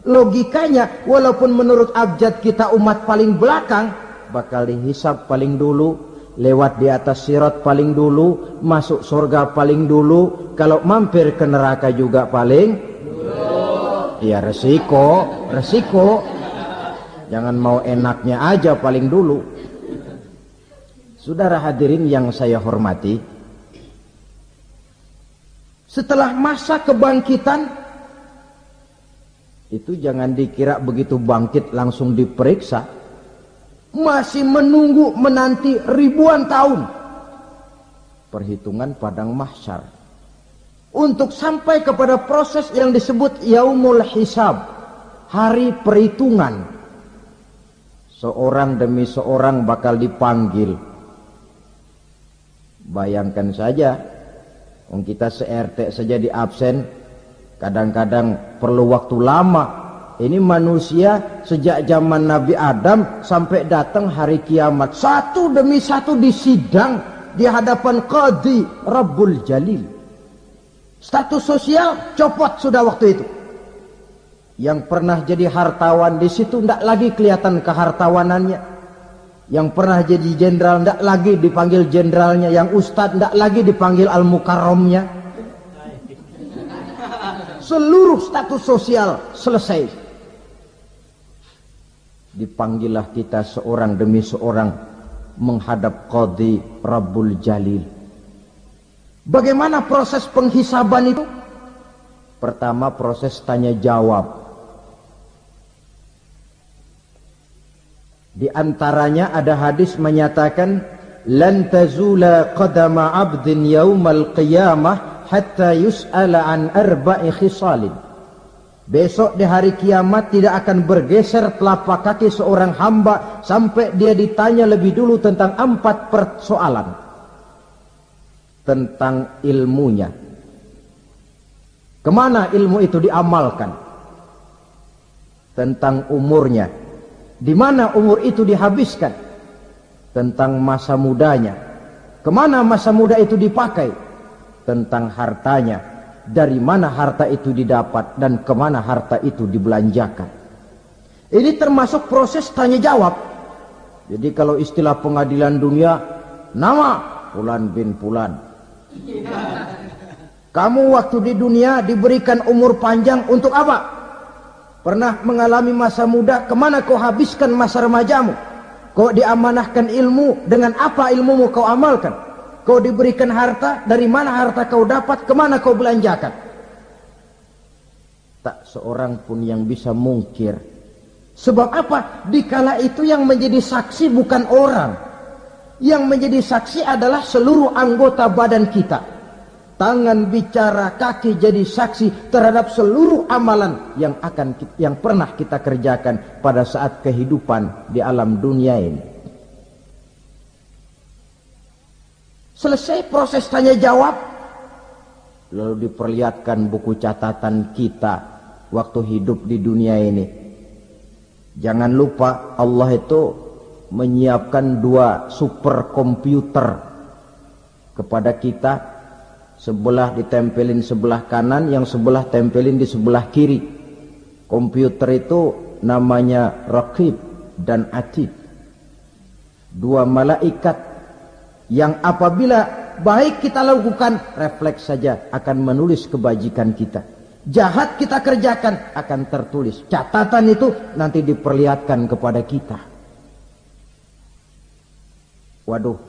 Logikanya, walaupun menurut abjad kita umat paling belakang, bakal dihisap paling dulu, lewat di atas sirat paling dulu, masuk surga paling dulu, kalau mampir ke neraka juga paling dulu. Ya resiko. Jangan mau enaknya aja paling dulu. Saudara hadirin yang saya hormati, setelah masa kebangkitan itu jangan dikira begitu bangkit langsung diperiksa, masih menunggu menanti ribuan tahun perhitungan padang mahsyar untuk sampai kepada proses yang disebut yaumul hisab, hari perhitungan. Seorang demi seorang bakal dipanggil. Bayangkan saja, kita se-RT saja di absen, kadang-kadang perlu waktu lama. Ini manusia sejak zaman Nabi Adam sampai datang hari kiamat, satu demi satu disidang di hadapan Qadhi Rabbul Jalil. Status sosial copot sudah waktu itu. Yang pernah jadi hartawan di situ tidak lagi kelihatan kehartawanannya. Yang pernah jadi jenderal tidak lagi dipanggil jenderalnya, yang ustadz tidak lagi dipanggil al-mukarramnya. Seluruh status sosial selesai. Dipanggillah kita seorang demi seorang menghadap Qadhi Rabbul Jalil. Bagaimana proses penghisaban itu? Pertama, proses tanya jawab. Di antaranya ada hadis menyatakan, lan tazula qadama 'abdin yaumal qiyamah hatta yus'ala an arba'i khisalin. Besok di hari kiamat tidak akan bergeser telapak kaki seorang hamba sampai dia ditanya lebih dulu tentang 4 persoalan. Tentang ilmunya. Kemana ilmu itu diamalkan? Tentang umurnya. Di mana umur itu dihabiskan? Tentang masa mudanya. Kemana masa muda itu dipakai? Tentang hartanya. Dari mana harta itu didapat dan kemana harta itu dibelanjakan. Ini termasuk proses tanya jawab. Jadi kalau istilah pengadilan dunia, nama Fulan bin Fulan. Kamu waktu di dunia diberikan umur panjang untuk apa? Pernah mengalami masa muda, kemana kau habiskan masa remajamu? Kau diamanahkan ilmu, dengan apa ilmumu kau amalkan? Kau diberikan harta, dari mana harta kau dapat, kemana kau belanjakan? Tak seorang pun yang bisa mungkir. Sebab apa? Dikala itu yang menjadi saksi bukan orang. Yang menjadi saksi adalah seluruh anggota badan kita. Tangan bicara, kaki jadi saksi terhadap seluruh amalan yang pernah kita kerjakan pada saat kehidupan di alam dunia ini. Selesai proses tanya jawab, lalu diperlihatkan buku catatan kita waktu hidup di dunia ini. Jangan lupa Allah itu menyiapkan 2 superkomputer kepada kita. Sebelah ditempelin sebelah kanan, yang sebelah tempelin di sebelah kiri. Komputer itu namanya Raqib dan Atid. 2 malaikat yang apabila baik kita lakukan, refleks saja akan menulis kebajikan kita. Jahat kita kerjakan, akan tertulis. Catatan itu nanti diperlihatkan kepada kita. Waduh,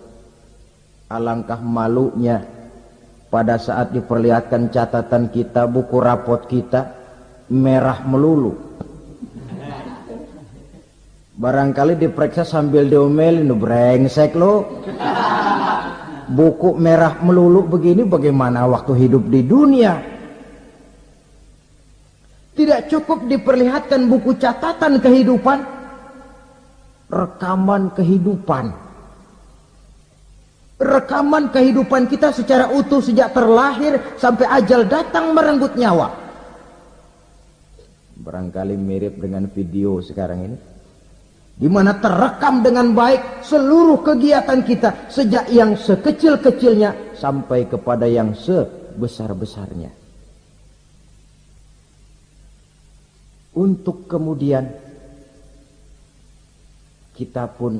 alangkah malunya pada saat diperlihatkan catatan kita, buku rapot kita merah melulu. Barangkali diperiksa sambil diomelin, brengsek lo. Buku merah melulu begini, bagaimana waktu hidup di dunia? Tidak cukup diperlihatkan buku catatan kehidupan, rekaman kehidupan. Rekaman kehidupan kita secara utuh sejak terlahir sampai ajal datang merenggut nyawa. Barangkali mirip dengan video sekarang ini, di mana terekam dengan baik seluruh kegiatan kita sejak yang sekecil-kecilnya sampai kepada yang sebesar-besarnya. Untuk kemudian kita pun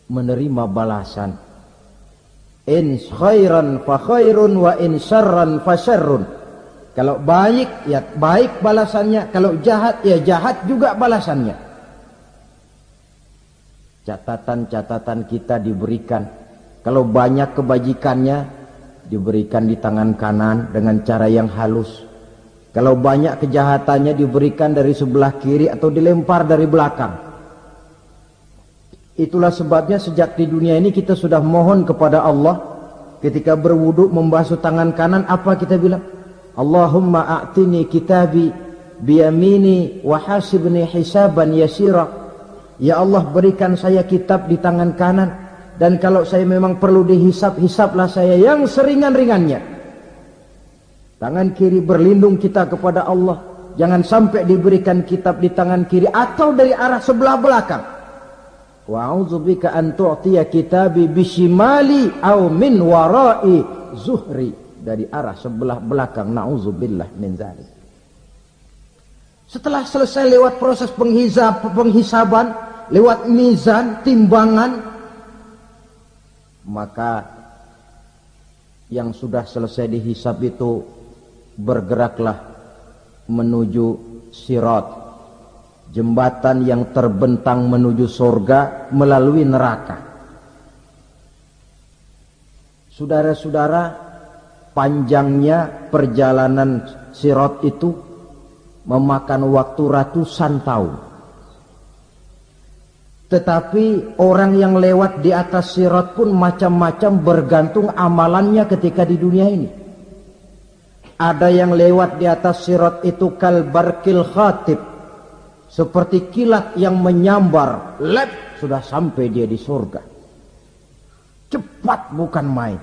menerima balasan. In khairan fa khairun wa in syarran fa syarrun. Kalau baik ya baik balasannya, kalau jahat ya jahat juga balasannya. Catatan-catatan kita diberikan. Kalau banyak kebajikannya diberikan di tangan kanan dengan cara yang halus. Kalau banyak kejahatannya diberikan dari sebelah kiri atau dilempar dari belakang. Itulah sebabnya sejak di dunia ini kita sudah mohon kepada Allah. Ketika berwudu membasuh tangan kanan, apa kita bilang? Allahumma a'tini kitabi biyamini wa hasibni hisaban yasira. Ya Allah, berikan saya kitab di tangan kanan, dan kalau saya memang perlu dihisab, hisablah saya yang seringan-ringannya. Tangan kiri berlindung kita kepada Allah. Jangan sampai diberikan kitab di tangan kiri atau dari arah sebelah belakang. Wa a'udzubika an tu'tiya kitabi bishimali aw min wara'i zuhri, dari arah sebelah belakang. Na'udzubillah min dzalik. Setelah selesai lewat proses penghisaban, lewat mizan, timbangan, maka yang sudah selesai dihisab itu bergeraklah menuju sirat, jembatan yang terbentang menuju surga melalui neraka. Saudara-saudara, panjangnya perjalanan sirat itu memakan waktu ratusan tahun. Tetapi orang yang lewat di atas sirat pun macam-macam, bergantung amalannya ketika di dunia ini. Ada yang lewat di atas sirat itu kal barkil khatib, seperti kilat yang menyambar, lep, sudah sampai dia di surga. Cepat bukan main.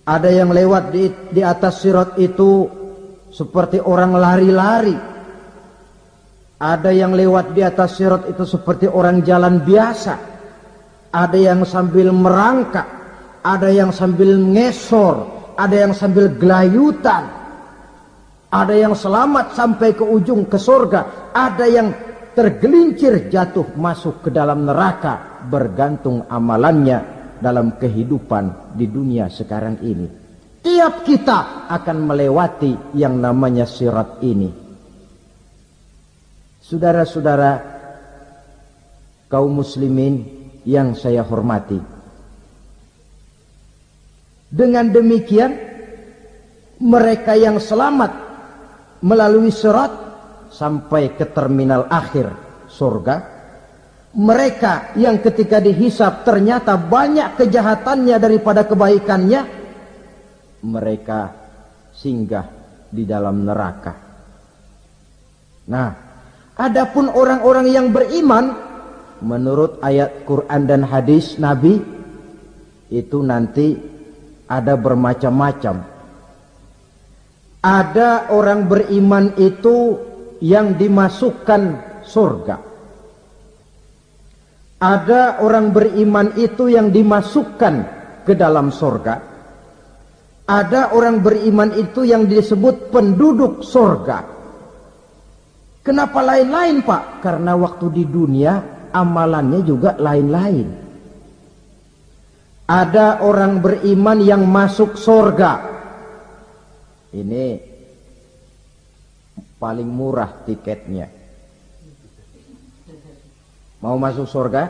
Ada yang lewat di atas sirat itu seperti orang lari-lari. Ada yang lewat di atas sirat itu seperti orang jalan biasa. Ada yang sambil merangkak, ada yang sambil ngesor, ada yang sambil gelayutan, ada yang selamat sampai ke ujung ke surga, ada yang tergelincir jatuh masuk ke dalam neraka, bergantung amalannya dalam kehidupan di dunia sekarang ini. Tiap kita akan melewati yang namanya sirat ini. Saudara-saudara kaum muslimin yang saya hormati, dengan demikian mereka yang selamat melalui sirat sampai ke terminal akhir surga, mereka yang ketika dihisab ternyata banyak kejahatannya daripada kebaikannya, mereka singgah di dalam neraka. Nah, adapun orang-orang yang beriman menurut ayat Quran dan hadis Nabi itu nanti ada bermacam-macam. Ada orang beriman itu yang dimasukkan surga. Ada orang beriman itu yang dimasukkan ke dalam surga. Ada orang beriman itu yang disebut penduduk surga. Kenapa lain-lain, Pak? Karena waktu di dunia amalannya juga lain-lain. Ada orang beriman yang masuk surga. Ini paling murah tiketnya. Mau masuk surga?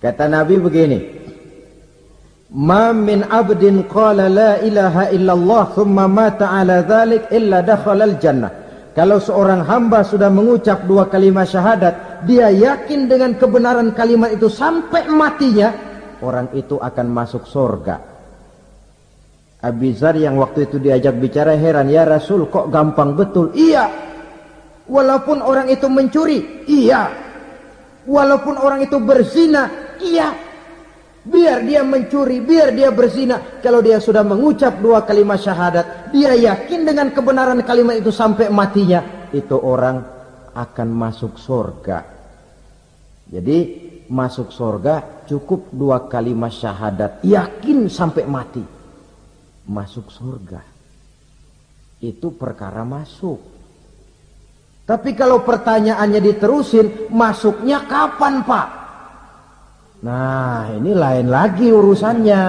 Kata Nabi begini, ma min abdin qala la ilaha illallah thumma mata ala dhalik illa dakhalal jannah. Kalau seorang hamba sudah mengucap dua kalimat syahadat, dia yakin dengan kebenaran kalimat itu sampai matinya, orang itu akan masuk surga. Abi Dzar yang waktu itu diajak bicara heran, ya Rasul kok gampang betul? Iya, walaupun orang itu mencuri, iya, walaupun orang itu berzina, iya, biar dia mencuri, biar dia berzina, kalau dia sudah mengucap dua kalimat syahadat, dia yakin dengan kebenaran kalimat itu sampai matinya, itu orang akan masuk surga. Jadi masuk surga cukup dua kalimat syahadat, yakin sampai mati, masuk surga. Itu perkara masuk. Tapi kalau pertanyaannya diterusin, masuknya kapan, Pak? Nah, ini lain lagi urusannya.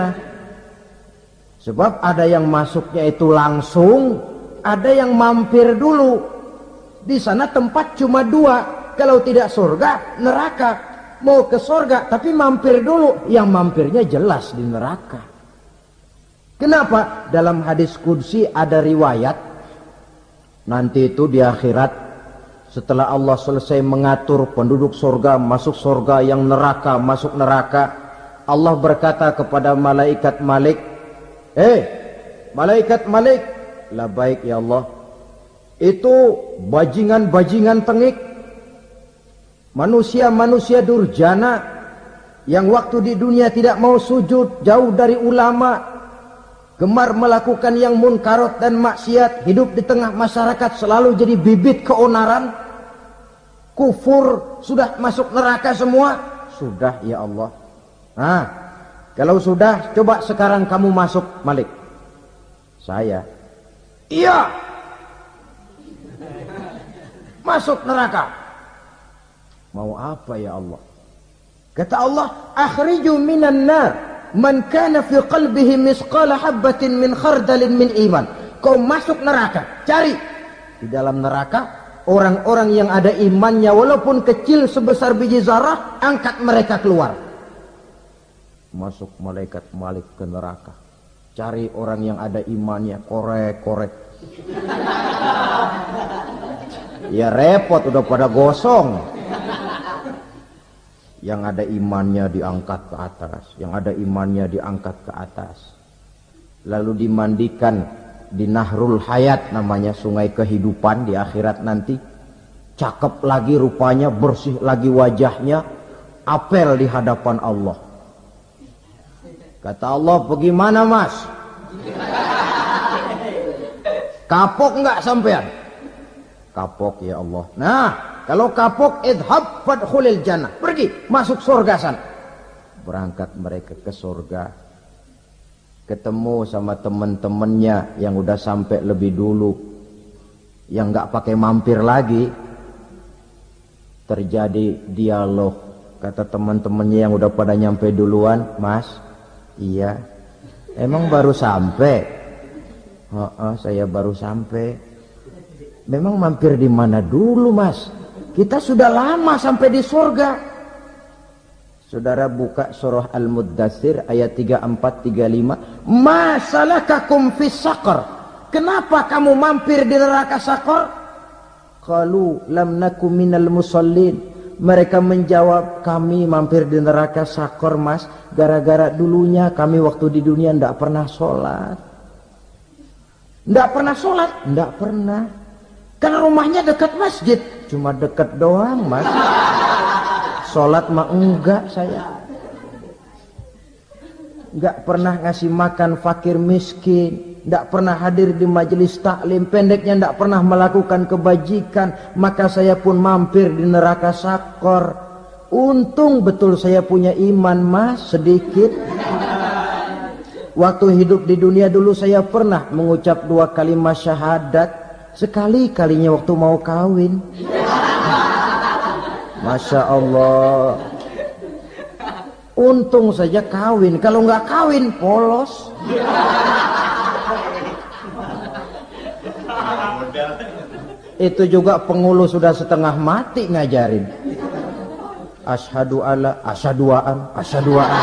Sebab ada yang masuknya itu langsung, ada yang mampir dulu. Di sana tempat cuma dua, kalau tidak surga, neraka. Mau ke surga tapi mampir dulu, yang mampirnya jelas di neraka. Kenapa? Dalam hadis qudsi ada riwayat, nanti itu di akhirat, setelah Allah selesai mengatur penduduk surga masuk surga, yang neraka masuk neraka, Allah berkata kepada malaikat Malik, malaikat Malik, labaik ya Allah, itu bajingan-bajingan tengik, manusia-manusia durjana yang waktu di dunia tidak mau sujud, jauh dari ulama, gemar melakukan yang munkarat dan maksiat, hidup di tengah masyarakat selalu jadi bibit keonaran, kufur, sudah masuk neraka semua. Sudah ya Allah. Nah, kalau sudah, coba sekarang kamu masuk, Malik. Saya, iya, masuk neraka. Mau apa ya Allah? Kata Allah, akhriju minan nar man kana fi qalbihi misqala habbatin min khardalin min iman. Kau masuk neraka, cari di dalam neraka orang-orang yang ada imannya walaupun kecil sebesar biji zarah, angkat mereka keluar. Masuk malaikat Malik ke neraka, cari orang yang ada imannya, korek-korek. Ya repot, udah pada gosong. Yang ada imannya diangkat ke atas, yang ada imannya diangkat ke atas, lalu dimandikan di Nahrul Hayat, namanya sungai kehidupan di akhirat nanti. Cakep lagi rupanya, bersih lagi wajahnya, apel di hadapan Allah. Kata Allah, bagaimana mas? Kapok nggak sampean? Kapok ya Allah. Nah, kalau kapok, idhab fadkhulil jannah, pergi masuk surga sana. Berangkat mereka ke surga, ketemu sama teman-temannya yang udah sampai lebih dulu, yang nggak pakai mampir lagi. Terjadi dialog, Kata teman-temannya yang udah pada nyampe duluan, Mas, iya, emang baru sampai? Saya baru sampai. Memang mampir di mana dulu, Mas? Kita sudah lama sampai di surga. Saudara buka surah Al-Muddatsir ayat 34-35. Ma salakakum fis saqar? Kenapa kamu mampir di neraka Saqar? Qalu lam nakum minal musallin. Mereka menjawab, kami mampir di neraka Saqar, Mas, gara-gara dulunya kami waktu di dunia ndak pernah sholat. Ndak pernah sholat? Ndak pernah. Kan rumahnya dekat masjid, cuma dekat doang, Mas. Sholat mah enggak saya. Enggak pernah ngasih makan fakir miskin, enggak pernah hadir di majelis taklim, pendeknya enggak pernah melakukan kebajikan, maka saya pun mampir di neraka Saqar. Untung betul saya punya iman, Mas, sedikit. Waktu hidup di dunia dulu saya pernah mengucap 2 kalimat syahadat, sekali-kalinya waktu mau kawin. Masya Allah. Untung saja kawin, kalau nggak kawin polos. Itu juga pengulu sudah setengah mati ngajarin. Asyhadu alla, asyaduaan, asyaduaan.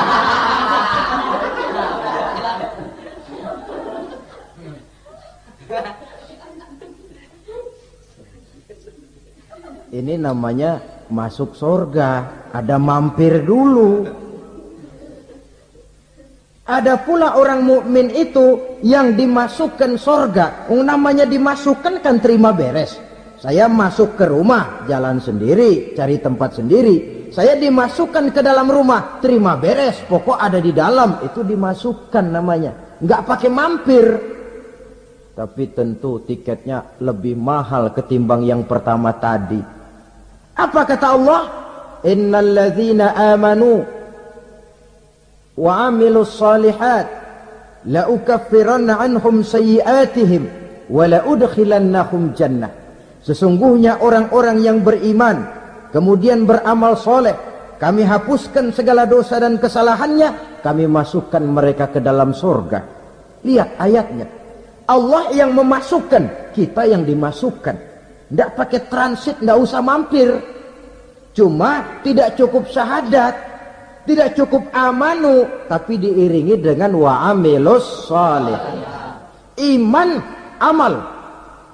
Ini namanya masuk surga, ada mampir dulu. Ada pula orang mukmin itu yang dimasukkan surga. Namanya dimasukkan kan terima beres. Saya masuk ke rumah, jalan sendiri, cari tempat sendiri. Saya dimasukkan ke dalam rumah, terima beres, pokok ada di dalam, itu dimasukkan namanya. Nggak pakai mampir. Tapi tentu tiketnya lebih mahal ketimbang yang pertama tadi. Apa kata Allah? Innal ladzina amanu wa amilus salihat la ukaffiranna anhum sayyi'atihim wa la udkhilannahum jannah. Sesungguhnya orang-orang yang beriman kemudian beramal soleh, kami hapuskan segala dosa dan kesalahannya, kami masukkan mereka ke dalam surga. Lihat ayatnya, Allah yang memasukkan, kita yang dimasukkan. Tidak pakai transit, tidak usah mampir. Cuma tidak cukup syahadat, tidak cukup amanu, tapi diiringi dengan wa'amilus salih. Iman, amal.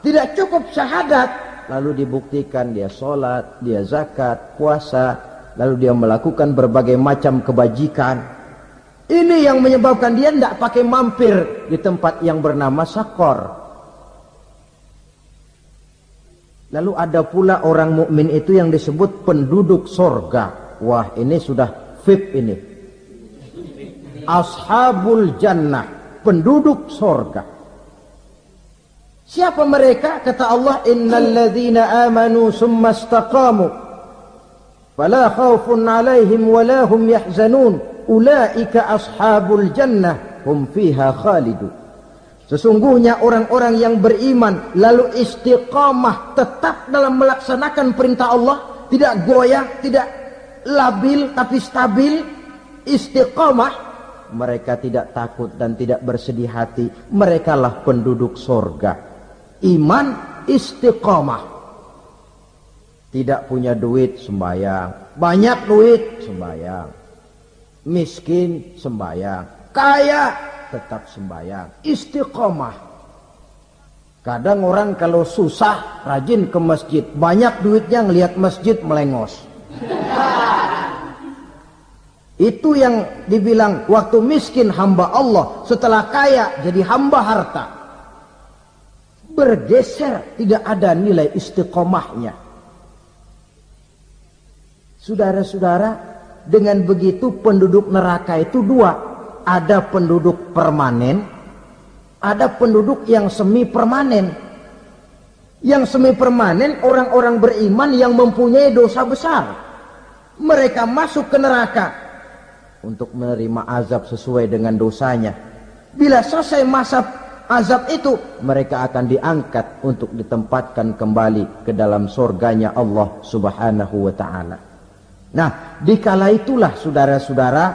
Tidak cukup syahadat, lalu dibuktikan dia sholat, dia zakat, puasa, lalu dia melakukan berbagai macam kebajikan. Ini yang menyebabkan dia tidak pakai mampir di tempat yang bernama Saqar. Lalu ada pula orang mukmin itu yang disebut penduduk sorga. Wah, ini sudah VIP ini. Ashabul jannah, penduduk sorga. Siapa mereka? Kata Allah, innal ladzina amanu summa istaqamu fala khaufun 'alaihim wala hum yahzanun ulaika ashabul jannah hum fiha khalidun. Sesungguhnya orang-orang yang beriman lalu istiqamah, tetap dalam melaksanakan perintah Allah, tidak goyah, tidak labil tapi stabil, istiqamah, mereka tidak takut dan tidak bersedih hati, merekalah penduduk surga. Iman, istiqamah. Tidak punya duit, sembahyang. Banyak duit, sembahyang. Miskin, sembahyang. Kaya, tetap sembahyang. Istiqamah. Kadang orang kalau susah rajin ke masjid, banyak duitnya ngelihat masjid melengos. Itu yang dibilang waktu miskin hamba Allah, setelah kaya jadi hamba harta. Bergeser, tidak ada nilai istiqomahnya. Saudara-saudara, dengan begitu penduduk neraka itu dua. Ada penduduk permanen, ada penduduk yang semi permanen. Yang semi permanen orang-orang beriman yang mempunyai dosa besar. Mereka masuk ke neraka untuk menerima azab sesuai dengan dosanya. Bila selesai masa azab itu, mereka akan diangkat untuk ditempatkan kembali ke dalam surganya Allah Subhanahu wa ta'ala. Nah, dikala itulah saudara-saudara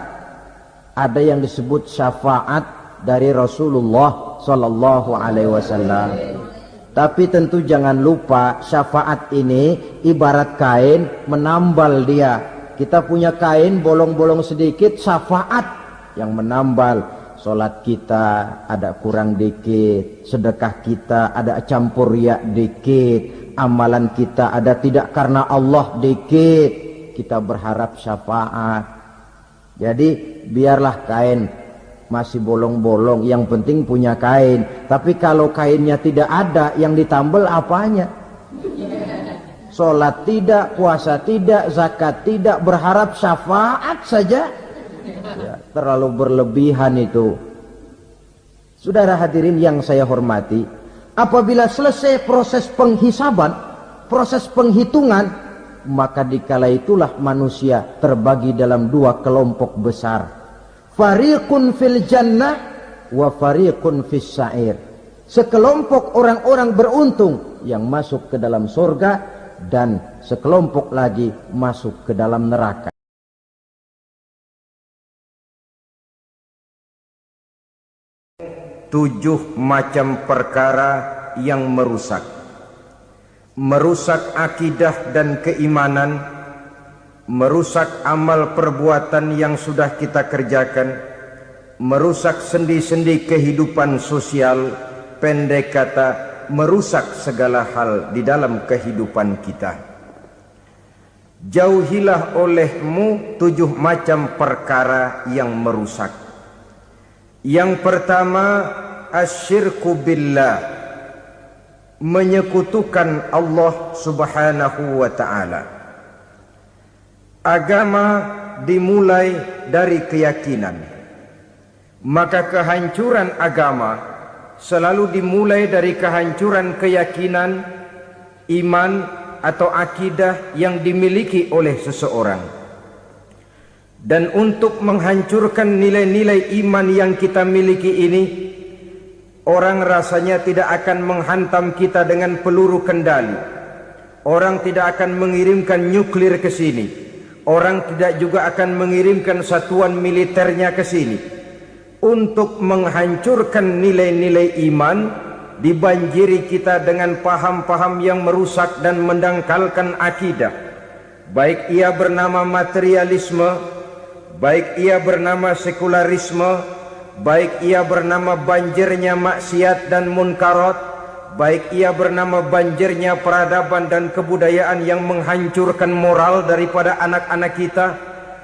ada yang disebut syafaat dari Rasulullah Sallallahu Alaihi Wasallam. Tapi tentu jangan lupa syafaat ini ibarat kain menambal dia. Kita punya kain bolong-bolong sedikit, syafaat yang menambal. Salat kita ada kurang dikit, sedekah kita ada campur riya dikit, amalan kita ada tidak karena Allah dikit, kita berharap syafaat. Jadi biarlah kain masih bolong-bolong, yang penting punya kain. Tapi kalau kainnya tidak ada, yang ditambal apanya? Salat tidak, puasa tidak, zakat tidak, berharap syafaat saja. Ya, terlalu berlebihan itu. Saudara hadirin yang saya hormati, apabila selesai proses penghisaban, proses penghitungan, maka dikala itulah manusia terbagi dalam dua kelompok besar. Fariqun fil jannah wa fariqun fis sa'ir. Sekelompok orang-orang beruntung yang masuk ke dalam surga, dan sekelompok lagi masuk ke dalam neraka. 7 macam perkara yang merusak akidah dan keimanan, merusak amal perbuatan yang sudah kita kerjakan, merusak sendi-sendi kehidupan sosial, pendek kata merusak segala hal di dalam kehidupan kita. Jauhilah olehmu 7 macam perkara yang merusak. Yang pertama, asyirku billah, menyekutukan Allah Subhanahu wa ta'ala. Agama dimulai dari keyakinan, maka kehancuran agama selalu dimulai dari kehancuran keyakinan, iman atau akidah yang dimiliki oleh seseorang. Dan untuk menghancurkan nilai-nilai iman yang kita miliki ini, orang rasanya tidak akan menghantam kita dengan peluru kendali. Orang tidak akan mengirimkan nuklir ke sini. Orang tidak juga akan mengirimkan satuan militernya ke sini. Untuk menghancurkan nilai-nilai iman, dibanjiri kita dengan paham-paham yang merusak dan mendangkalkan akidah. Baik ia bernama materialisme, baik ia bernama sekularisme, baik ia bernama banjirnya maksiat dan munkarat, baik ia bernama banjirnya peradaban dan kebudayaan yang menghancurkan moral daripada anak-anak kita,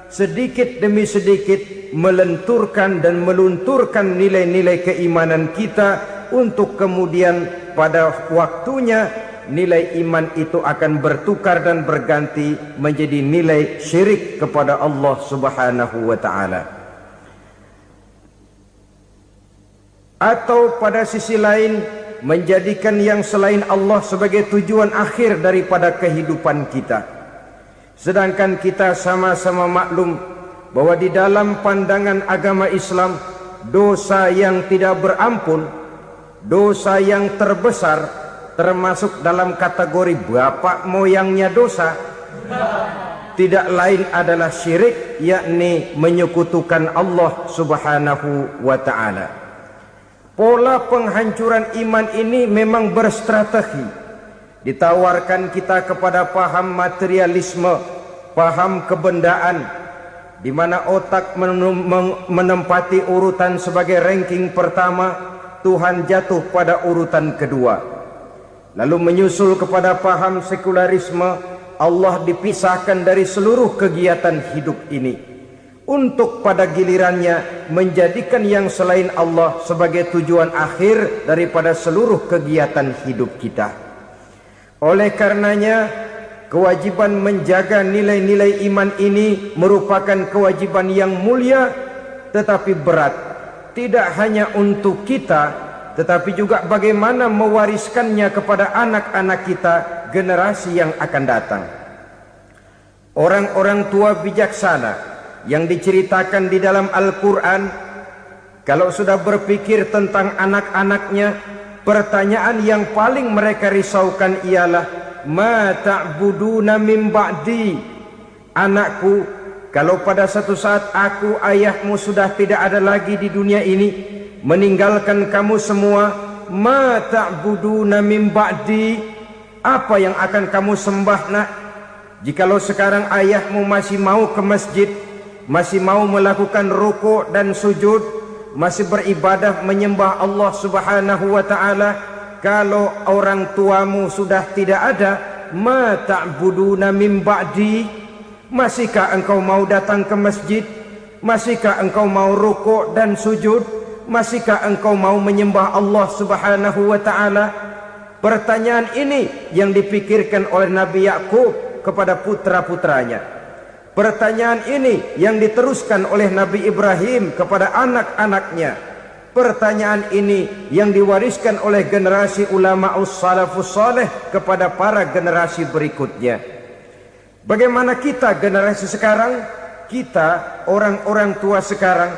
sedikit demi sedikit melenturkan dan melunturkan nilai-nilai keimanan kita, untuk kemudian pada waktunya nilai iman itu akan bertukar dan berganti menjadi nilai syirik kepada Allah Subhanahu wa ta'ala. Atau pada sisi lain, menjadikan yang selain Allah sebagai tujuan akhir daripada kehidupan kita. Sedangkan kita sama-sama maklum bahwa di dalam pandangan agama Islam, dosa yang tidak berampun, dosa yang terbesar, termasuk dalam kategori bapak moyangnya dosa, tidak lain adalah syirik, yakni menyekutukan Allah Subhanahu wa ta'ala. Pola penghancuran iman ini memang berstrategi. Ditawarkan kita kepada paham materialisme, paham kebendaan, di mana otak menempati urutan sebagai ranking pertama, Tuhan jatuh pada urutan kedua. Lalu menyusul kepada paham sekularisme, Allah dipisahkan dari seluruh kegiatan hidup ini, untuk pada gilirannya menjadikan yang selain Allah sebagai tujuan akhir daripada seluruh kegiatan hidup kita. Oleh karenanya, kewajiban menjaga nilai-nilai iman ini merupakan kewajiban yang mulia tetapi berat, tidak hanya untuk kita, tetapi juga bagaimana mewariskannya kepada anak-anak kita, generasi yang akan datang. Orang-orang tua bijaksana yang diceritakan di dalam Al-Quran, kalau sudah berpikir tentang anak-anaknya, pertanyaan yang paling mereka risaukan ialah, ma ta'buduna min ba'di, anakku, kalau pada satu saat aku, ayahmu sudah tidak ada lagi di dunia ini, meninggalkan kamu semua, ma ta'buduna min ba'di, apa yang akan kamu sembah nak? Jikalau sekarang ayahmu masih mau ke masjid, masih mau melakukan rukuk dan sujud, masih beribadah menyembah Allah Subhanahu wa ta'ala, kalau orang tuamu sudah tidak ada, ma ta'buduna min ba'di, masihkah engkau mau datang ke masjid? Masihkah engkau mau rukuk dan sujud? Masihkah engkau mau menyembah Allah Subhanahu wa ta'ala? Pertanyaan ini yang dipikirkan oleh Nabi Yakub kepada putra-putranya. Pertanyaan ini yang diteruskan oleh Nabi Ibrahim kepada anak-anaknya. Pertanyaan ini yang diwariskan oleh generasi ulama'us salafus saleh kepada para generasi berikutnya. Bagaimana kita generasi sekarang? Kita orang-orang tua sekarang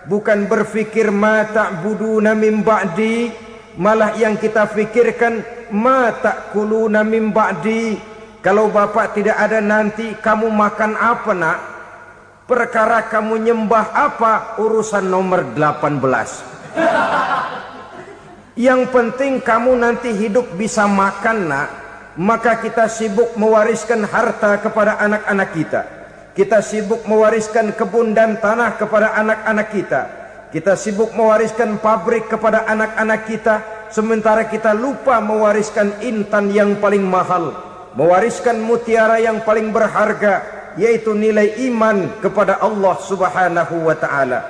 bukan berfikir ma ta'buduna min ba'di, malah yang kita fikirkan ma ta'kuluna min ba'di. Kalau bapak tidak ada nanti kamu makan apa nak? Perkara kamu nyembah apa urusan nomor 18. Yang penting kamu nanti hidup bisa makan nak. Maka kita sibuk mewariskan harta kepada anak-anak kita. Kita sibuk mewariskan kebun dan tanah kepada anak-anak kita. Kita sibuk mewariskan pabrik kepada anak-anak kita, sementara kita lupa mewariskan intan yang paling mahal, mewariskan mutiara yang paling berharga, yaitu nilai iman kepada Allah Subhanahu wa ta'ala.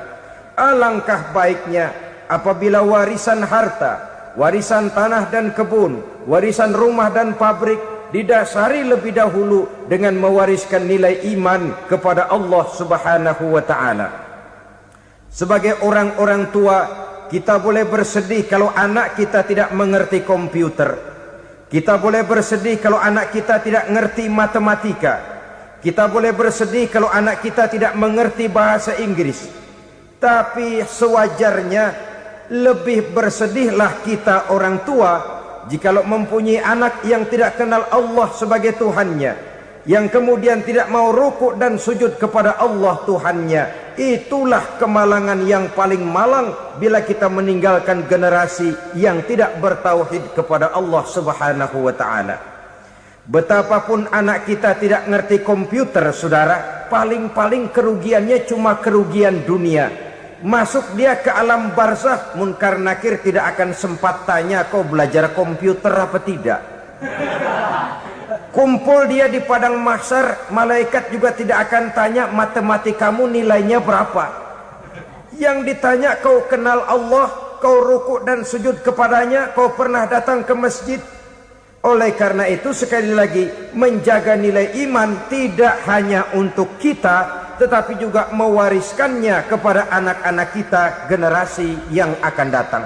Alangkah baiknya apabila warisan harta, warisan tanah dan kebun, warisan rumah dan pabrik didasari lebih dahulu dengan mewariskan nilai iman kepada Allah Subhanahu wa ta'ala. Sebagai orang-orang tua, kita boleh bersedih kalau anak kita tidak mengerti komputer. Kita boleh bersedih kalau anak kita tidak mengerti matematika. Kita boleh bersedih kalau anak kita tidak mengerti bahasa Inggris. Tapi sewajarnya lebih bersedihlah kita orang tua jikalau mempunyai anak yang tidak kenal Allah sebagai Tuhannya, yang kemudian tidak mau rukuk dan sujud kepada Allah Tuhannya. Itulah kemalangan yang paling malang bila kita meninggalkan generasi yang tidak bertauhid kepada Allah Subhanahu wa ta'ala. Betapapun anak kita tidak ngerti komputer, saudara, paling-paling kerugiannya cuma kerugian dunia. Masuk dia ke alam barzakh, munkar nakir tidak akan sempat tanya kau belajar komputer apa tidak. Kumpul dia di padang mahsyar, malaikat juga tidak akan tanya matematikamu nilainya berapa. Yang ditanya kau kenal Allah, kau rukuk dan sujud kepadanya, kau pernah datang ke masjid. Oleh karena itu sekali lagi, menjaga nilai iman tidak hanya untuk kita, tetapi juga mewariskannya kepada anak-anak kita generasi yang akan datang.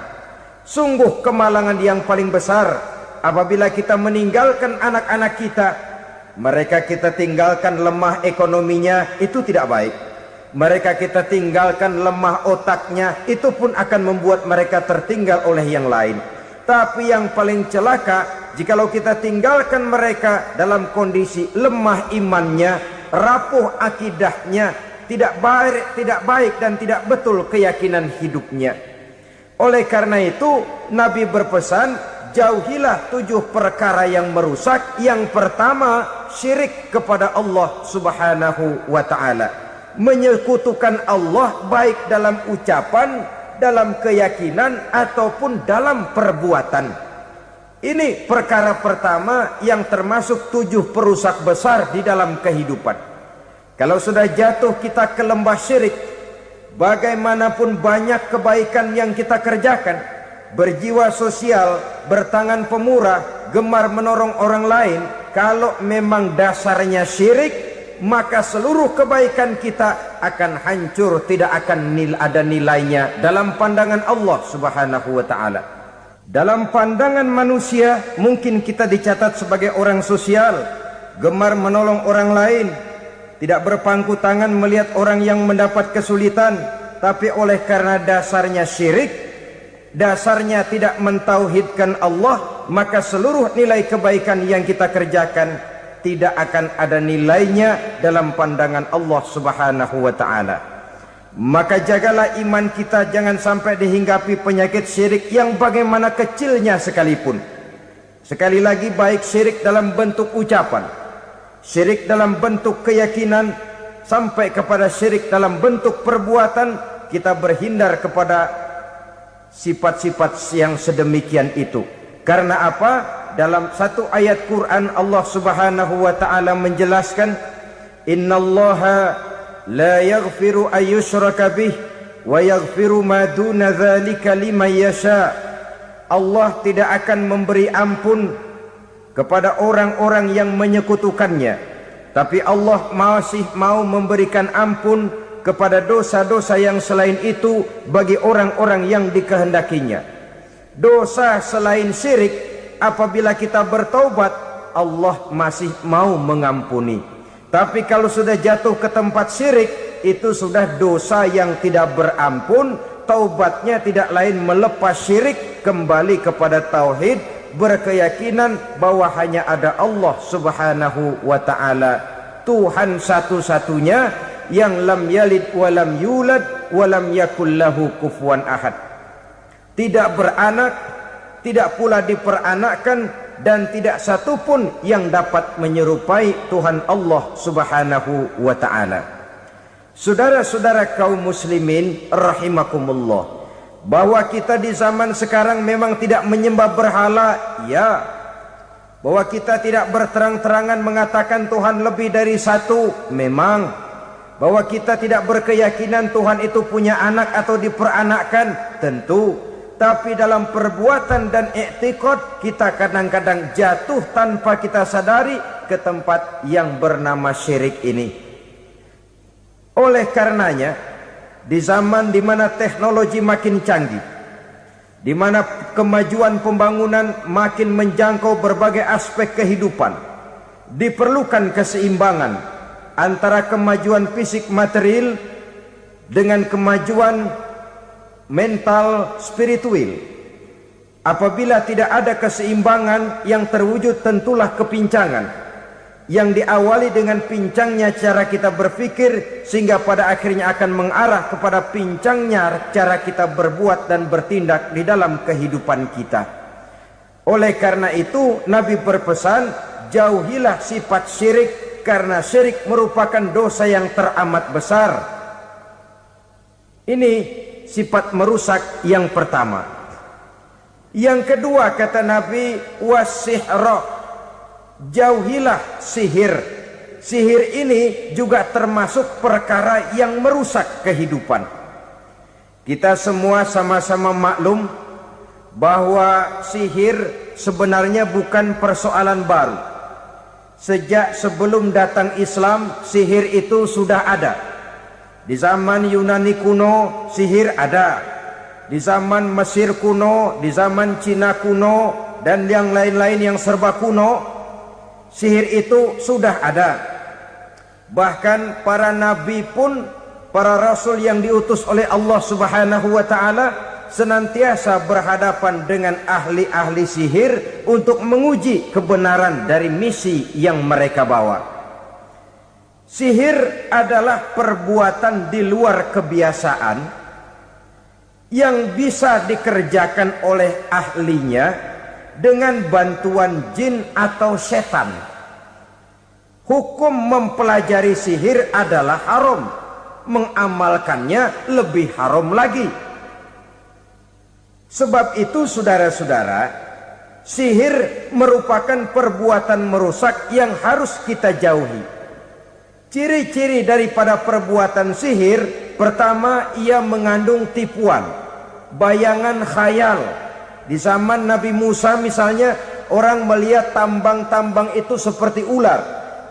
Sungguh kemalangan yang paling besar apabila kita meninggalkan anak-anak kita. Mereka kita tinggalkan lemah ekonominya, itu tidak baik. Mereka kita tinggalkan lemah otaknya, itu pun akan membuat mereka tertinggal oleh yang lain. Tapi yang paling celaka jikalau kita tinggalkan mereka dalam kondisi lemah imannya, rapuh akidahnya, tidak baik dan tidak betul keyakinan hidupnya. Oleh karena itu Nabi berpesan, jauhilah 7 perkara yang merusak. Yang pertama, syirik kepada Allah Subhanahu wa ta'ala, menyekutukan Allah baik dalam ucapan, dalam keyakinan ataupun dalam perbuatan. Ini perkara pertama yang termasuk 7 perusak besar di dalam kehidupan. Kalau sudah jatuh kita ke lembah syirik, bagaimanapun banyak kebaikan yang kita kerjakan, berjiwa sosial, bertangan pemurah, gemar menolong orang lain, kalau memang dasarnya syirik, maka seluruh kebaikan kita akan hancur, tidak akan ada nilainya dalam pandangan Allah Subhanahu wa ta'ala. Dalam pandangan manusia mungkin kita dicatat sebagai orang sosial, gemar menolong orang lain, tidak berpangku tangan melihat orang yang mendapat kesulitan. Tapi oleh karena dasarnya syirik, dasarnya tidak mentauhidkan Allah, maka seluruh nilai kebaikan yang kita kerjakan tidak akan ada nilainya dalam pandangan Allah Subhanahu wa taala. Maka jagalah iman kita jangan sampai dihinggapi penyakit syirik yang bagaimana kecilnya sekalipun. Sekali lagi, baik syirik dalam bentuk ucapan, syirik dalam bentuk keyakinan, sampai kepada syirik dalam bentuk perbuatan, kita berhindar kepada sifat-sifat yang sedemikian itu. Karena apa? Dalam satu ayat Quran Allah Subhanahu wa taala menjelaskan, innallaha la yaghfiru ayyushraka bih wa yaghfiru ma duna dzalika liman yasha. Allah tidak akan memberi ampun kepada orang-orang yang menyekutukannya, tapi Allah masih mau memberikan ampun kepada dosa-dosa yang selain itu bagi orang-orang yang dikehendakinya. Dosa selain syirik, apabila kita bertaubat, Allah masih mau mengampuni. Tapi kalau sudah jatuh ke tempat syirik, itu sudah dosa yang tidak berampun. Taubatnya tidak lain melepas syirik, kembali kepada tauhid, berkeyakinan bahwa hanya ada Allah Subhanahu wa taala, Tuhan satu-satunya yang lam yalid wa lam yulad wa lam yakul lahu kufuwan ahad. Tidak beranak, tidak pula diperanakkan, dan tidak satupun yang dapat menyerupai Tuhan Allah Subhanahu wa taala. Saudara-saudara kaum muslimin rahimakumullah, bahwa kita di zaman sekarang memang tidak menyembah berhala, ya. Bahwa kita tidak berterang-terangan mengatakan Tuhan lebih dari satu, memang. Bahwa kita tidak berkeyakinan Tuhan itu punya anak atau diperanakkan, tentu. Tapi dalam perbuatan dan i'tiqad, kita kadang-kadang jatuh tanpa kita sadari ke tempat yang bernama syirik ini. Oleh karenanya, di zaman di mana teknologi makin canggih, di mana kemajuan pembangunan makin menjangkau berbagai aspek kehidupan, diperlukan keseimbangan antara kemajuan fisik material dengan kemajuan mental spiritual. Apabila tidak ada keseimbangan, yang terwujud tentulah kepincangan, yang diawali dengan pincangnya cara kita berpikir, sehingga pada akhirnya akan mengarah kepada pincangnya cara kita berbuat dan bertindak di dalam kehidupan kita. Oleh karena itu Nabi berpesan, jauhilah sifat syirik, karena syirik merupakan dosa yang teramat besar. Ini sifat merusak yang pertama. Yang kedua, kata Nabi, wasihra, jauhilah sihir. Sihir ini juga termasuk perkara yang merusak kehidupan. Kita semua sama-sama maklum bahwa sihir sebenarnya bukan persoalan baru. Sejak sebelum datang Islam, sihir itu sudah ada. Di zaman Yunani kuno, sihir ada. Di zaman Mesir kuno, di zaman Cina kuno, dan yang lain-lain yang serba kuno, sihir itu sudah ada. Bahkan para nabi pun, para rasul yang diutus oleh Allah Subhanahu wa taala, senantiasa berhadapan dengan ahli-ahli sihir untuk menguji kebenaran dari misi yang mereka bawa. Sihir adalah perbuatan di luar kebiasaan yang bisa dikerjakan oleh ahlinya dengan bantuan jin atau setan. Hukum mempelajari sihir adalah haram, mengamalkannya lebih haram lagi. Sebab itu saudara-saudara, sihir merupakan perbuatan merusak yang harus kita jauhi. Ciri-ciri daripada perbuatan sihir, pertama, ia mengandung tipuan, bayangan khayal. Di zaman Nabi Musa misalnya, orang melihat tambang-tambang itu seperti ular.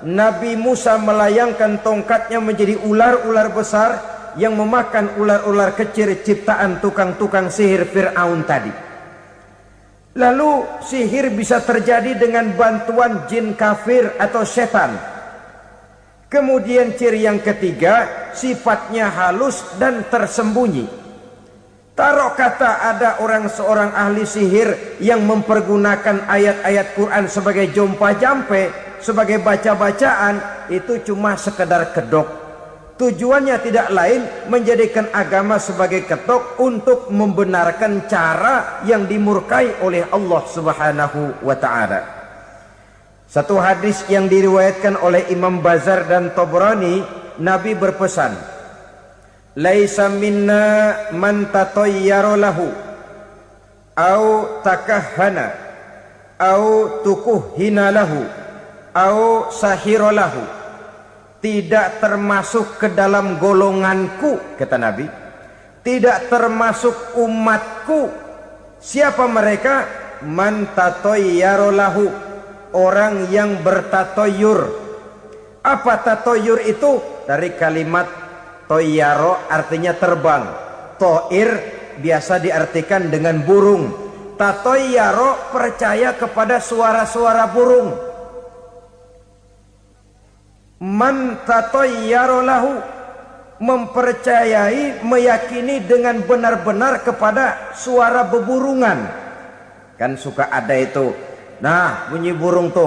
Nabi Musa melayangkan tongkatnya menjadi ular-ular besar yang memakan ular-ular kecil ciptaan tukang-tukang sihir Fir'aun tadi. Lalu sihir bisa terjadi dengan bantuan jin kafir atau setan. Kemudian ciri yang ketiga, sifatnya halus dan tersembunyi. Taruh kata ada seorang ahli sihir yang mempergunakan ayat-ayat Quran sebagai jompa jampe, sebagai baca-bacaan, itu cuma sekedar kedok. Tujuannya tidak lain menjadikan agama sebagai ketok untuk membenarkan cara yang dimurkai oleh Allah Subhanahu wa taala. Satu hadis yang diriwayatkan oleh Imam Bazar dan Tabrani, Nabi berpesan, "Laisa minna man tatayyara lahu au takahhana au tukuhhina lahu au sahira lahu." Tidak termasuk ke dalam golonganku, kata Nabi. Tidak termasuk umatku. Siapa mereka? Man tatayyara lahu, orang yang bertatoyur. Apa tatoyur itu? Dari kalimat toyaro, artinya terbang. Toir biasa diartikan dengan burung. Tatoyaro percaya kepada suara-suara burung. Man tatayyara lahu, mempercayai, meyakini dengan benar-benar kepada suara beburungan. Kan suka ada itu, nah bunyi burung tuh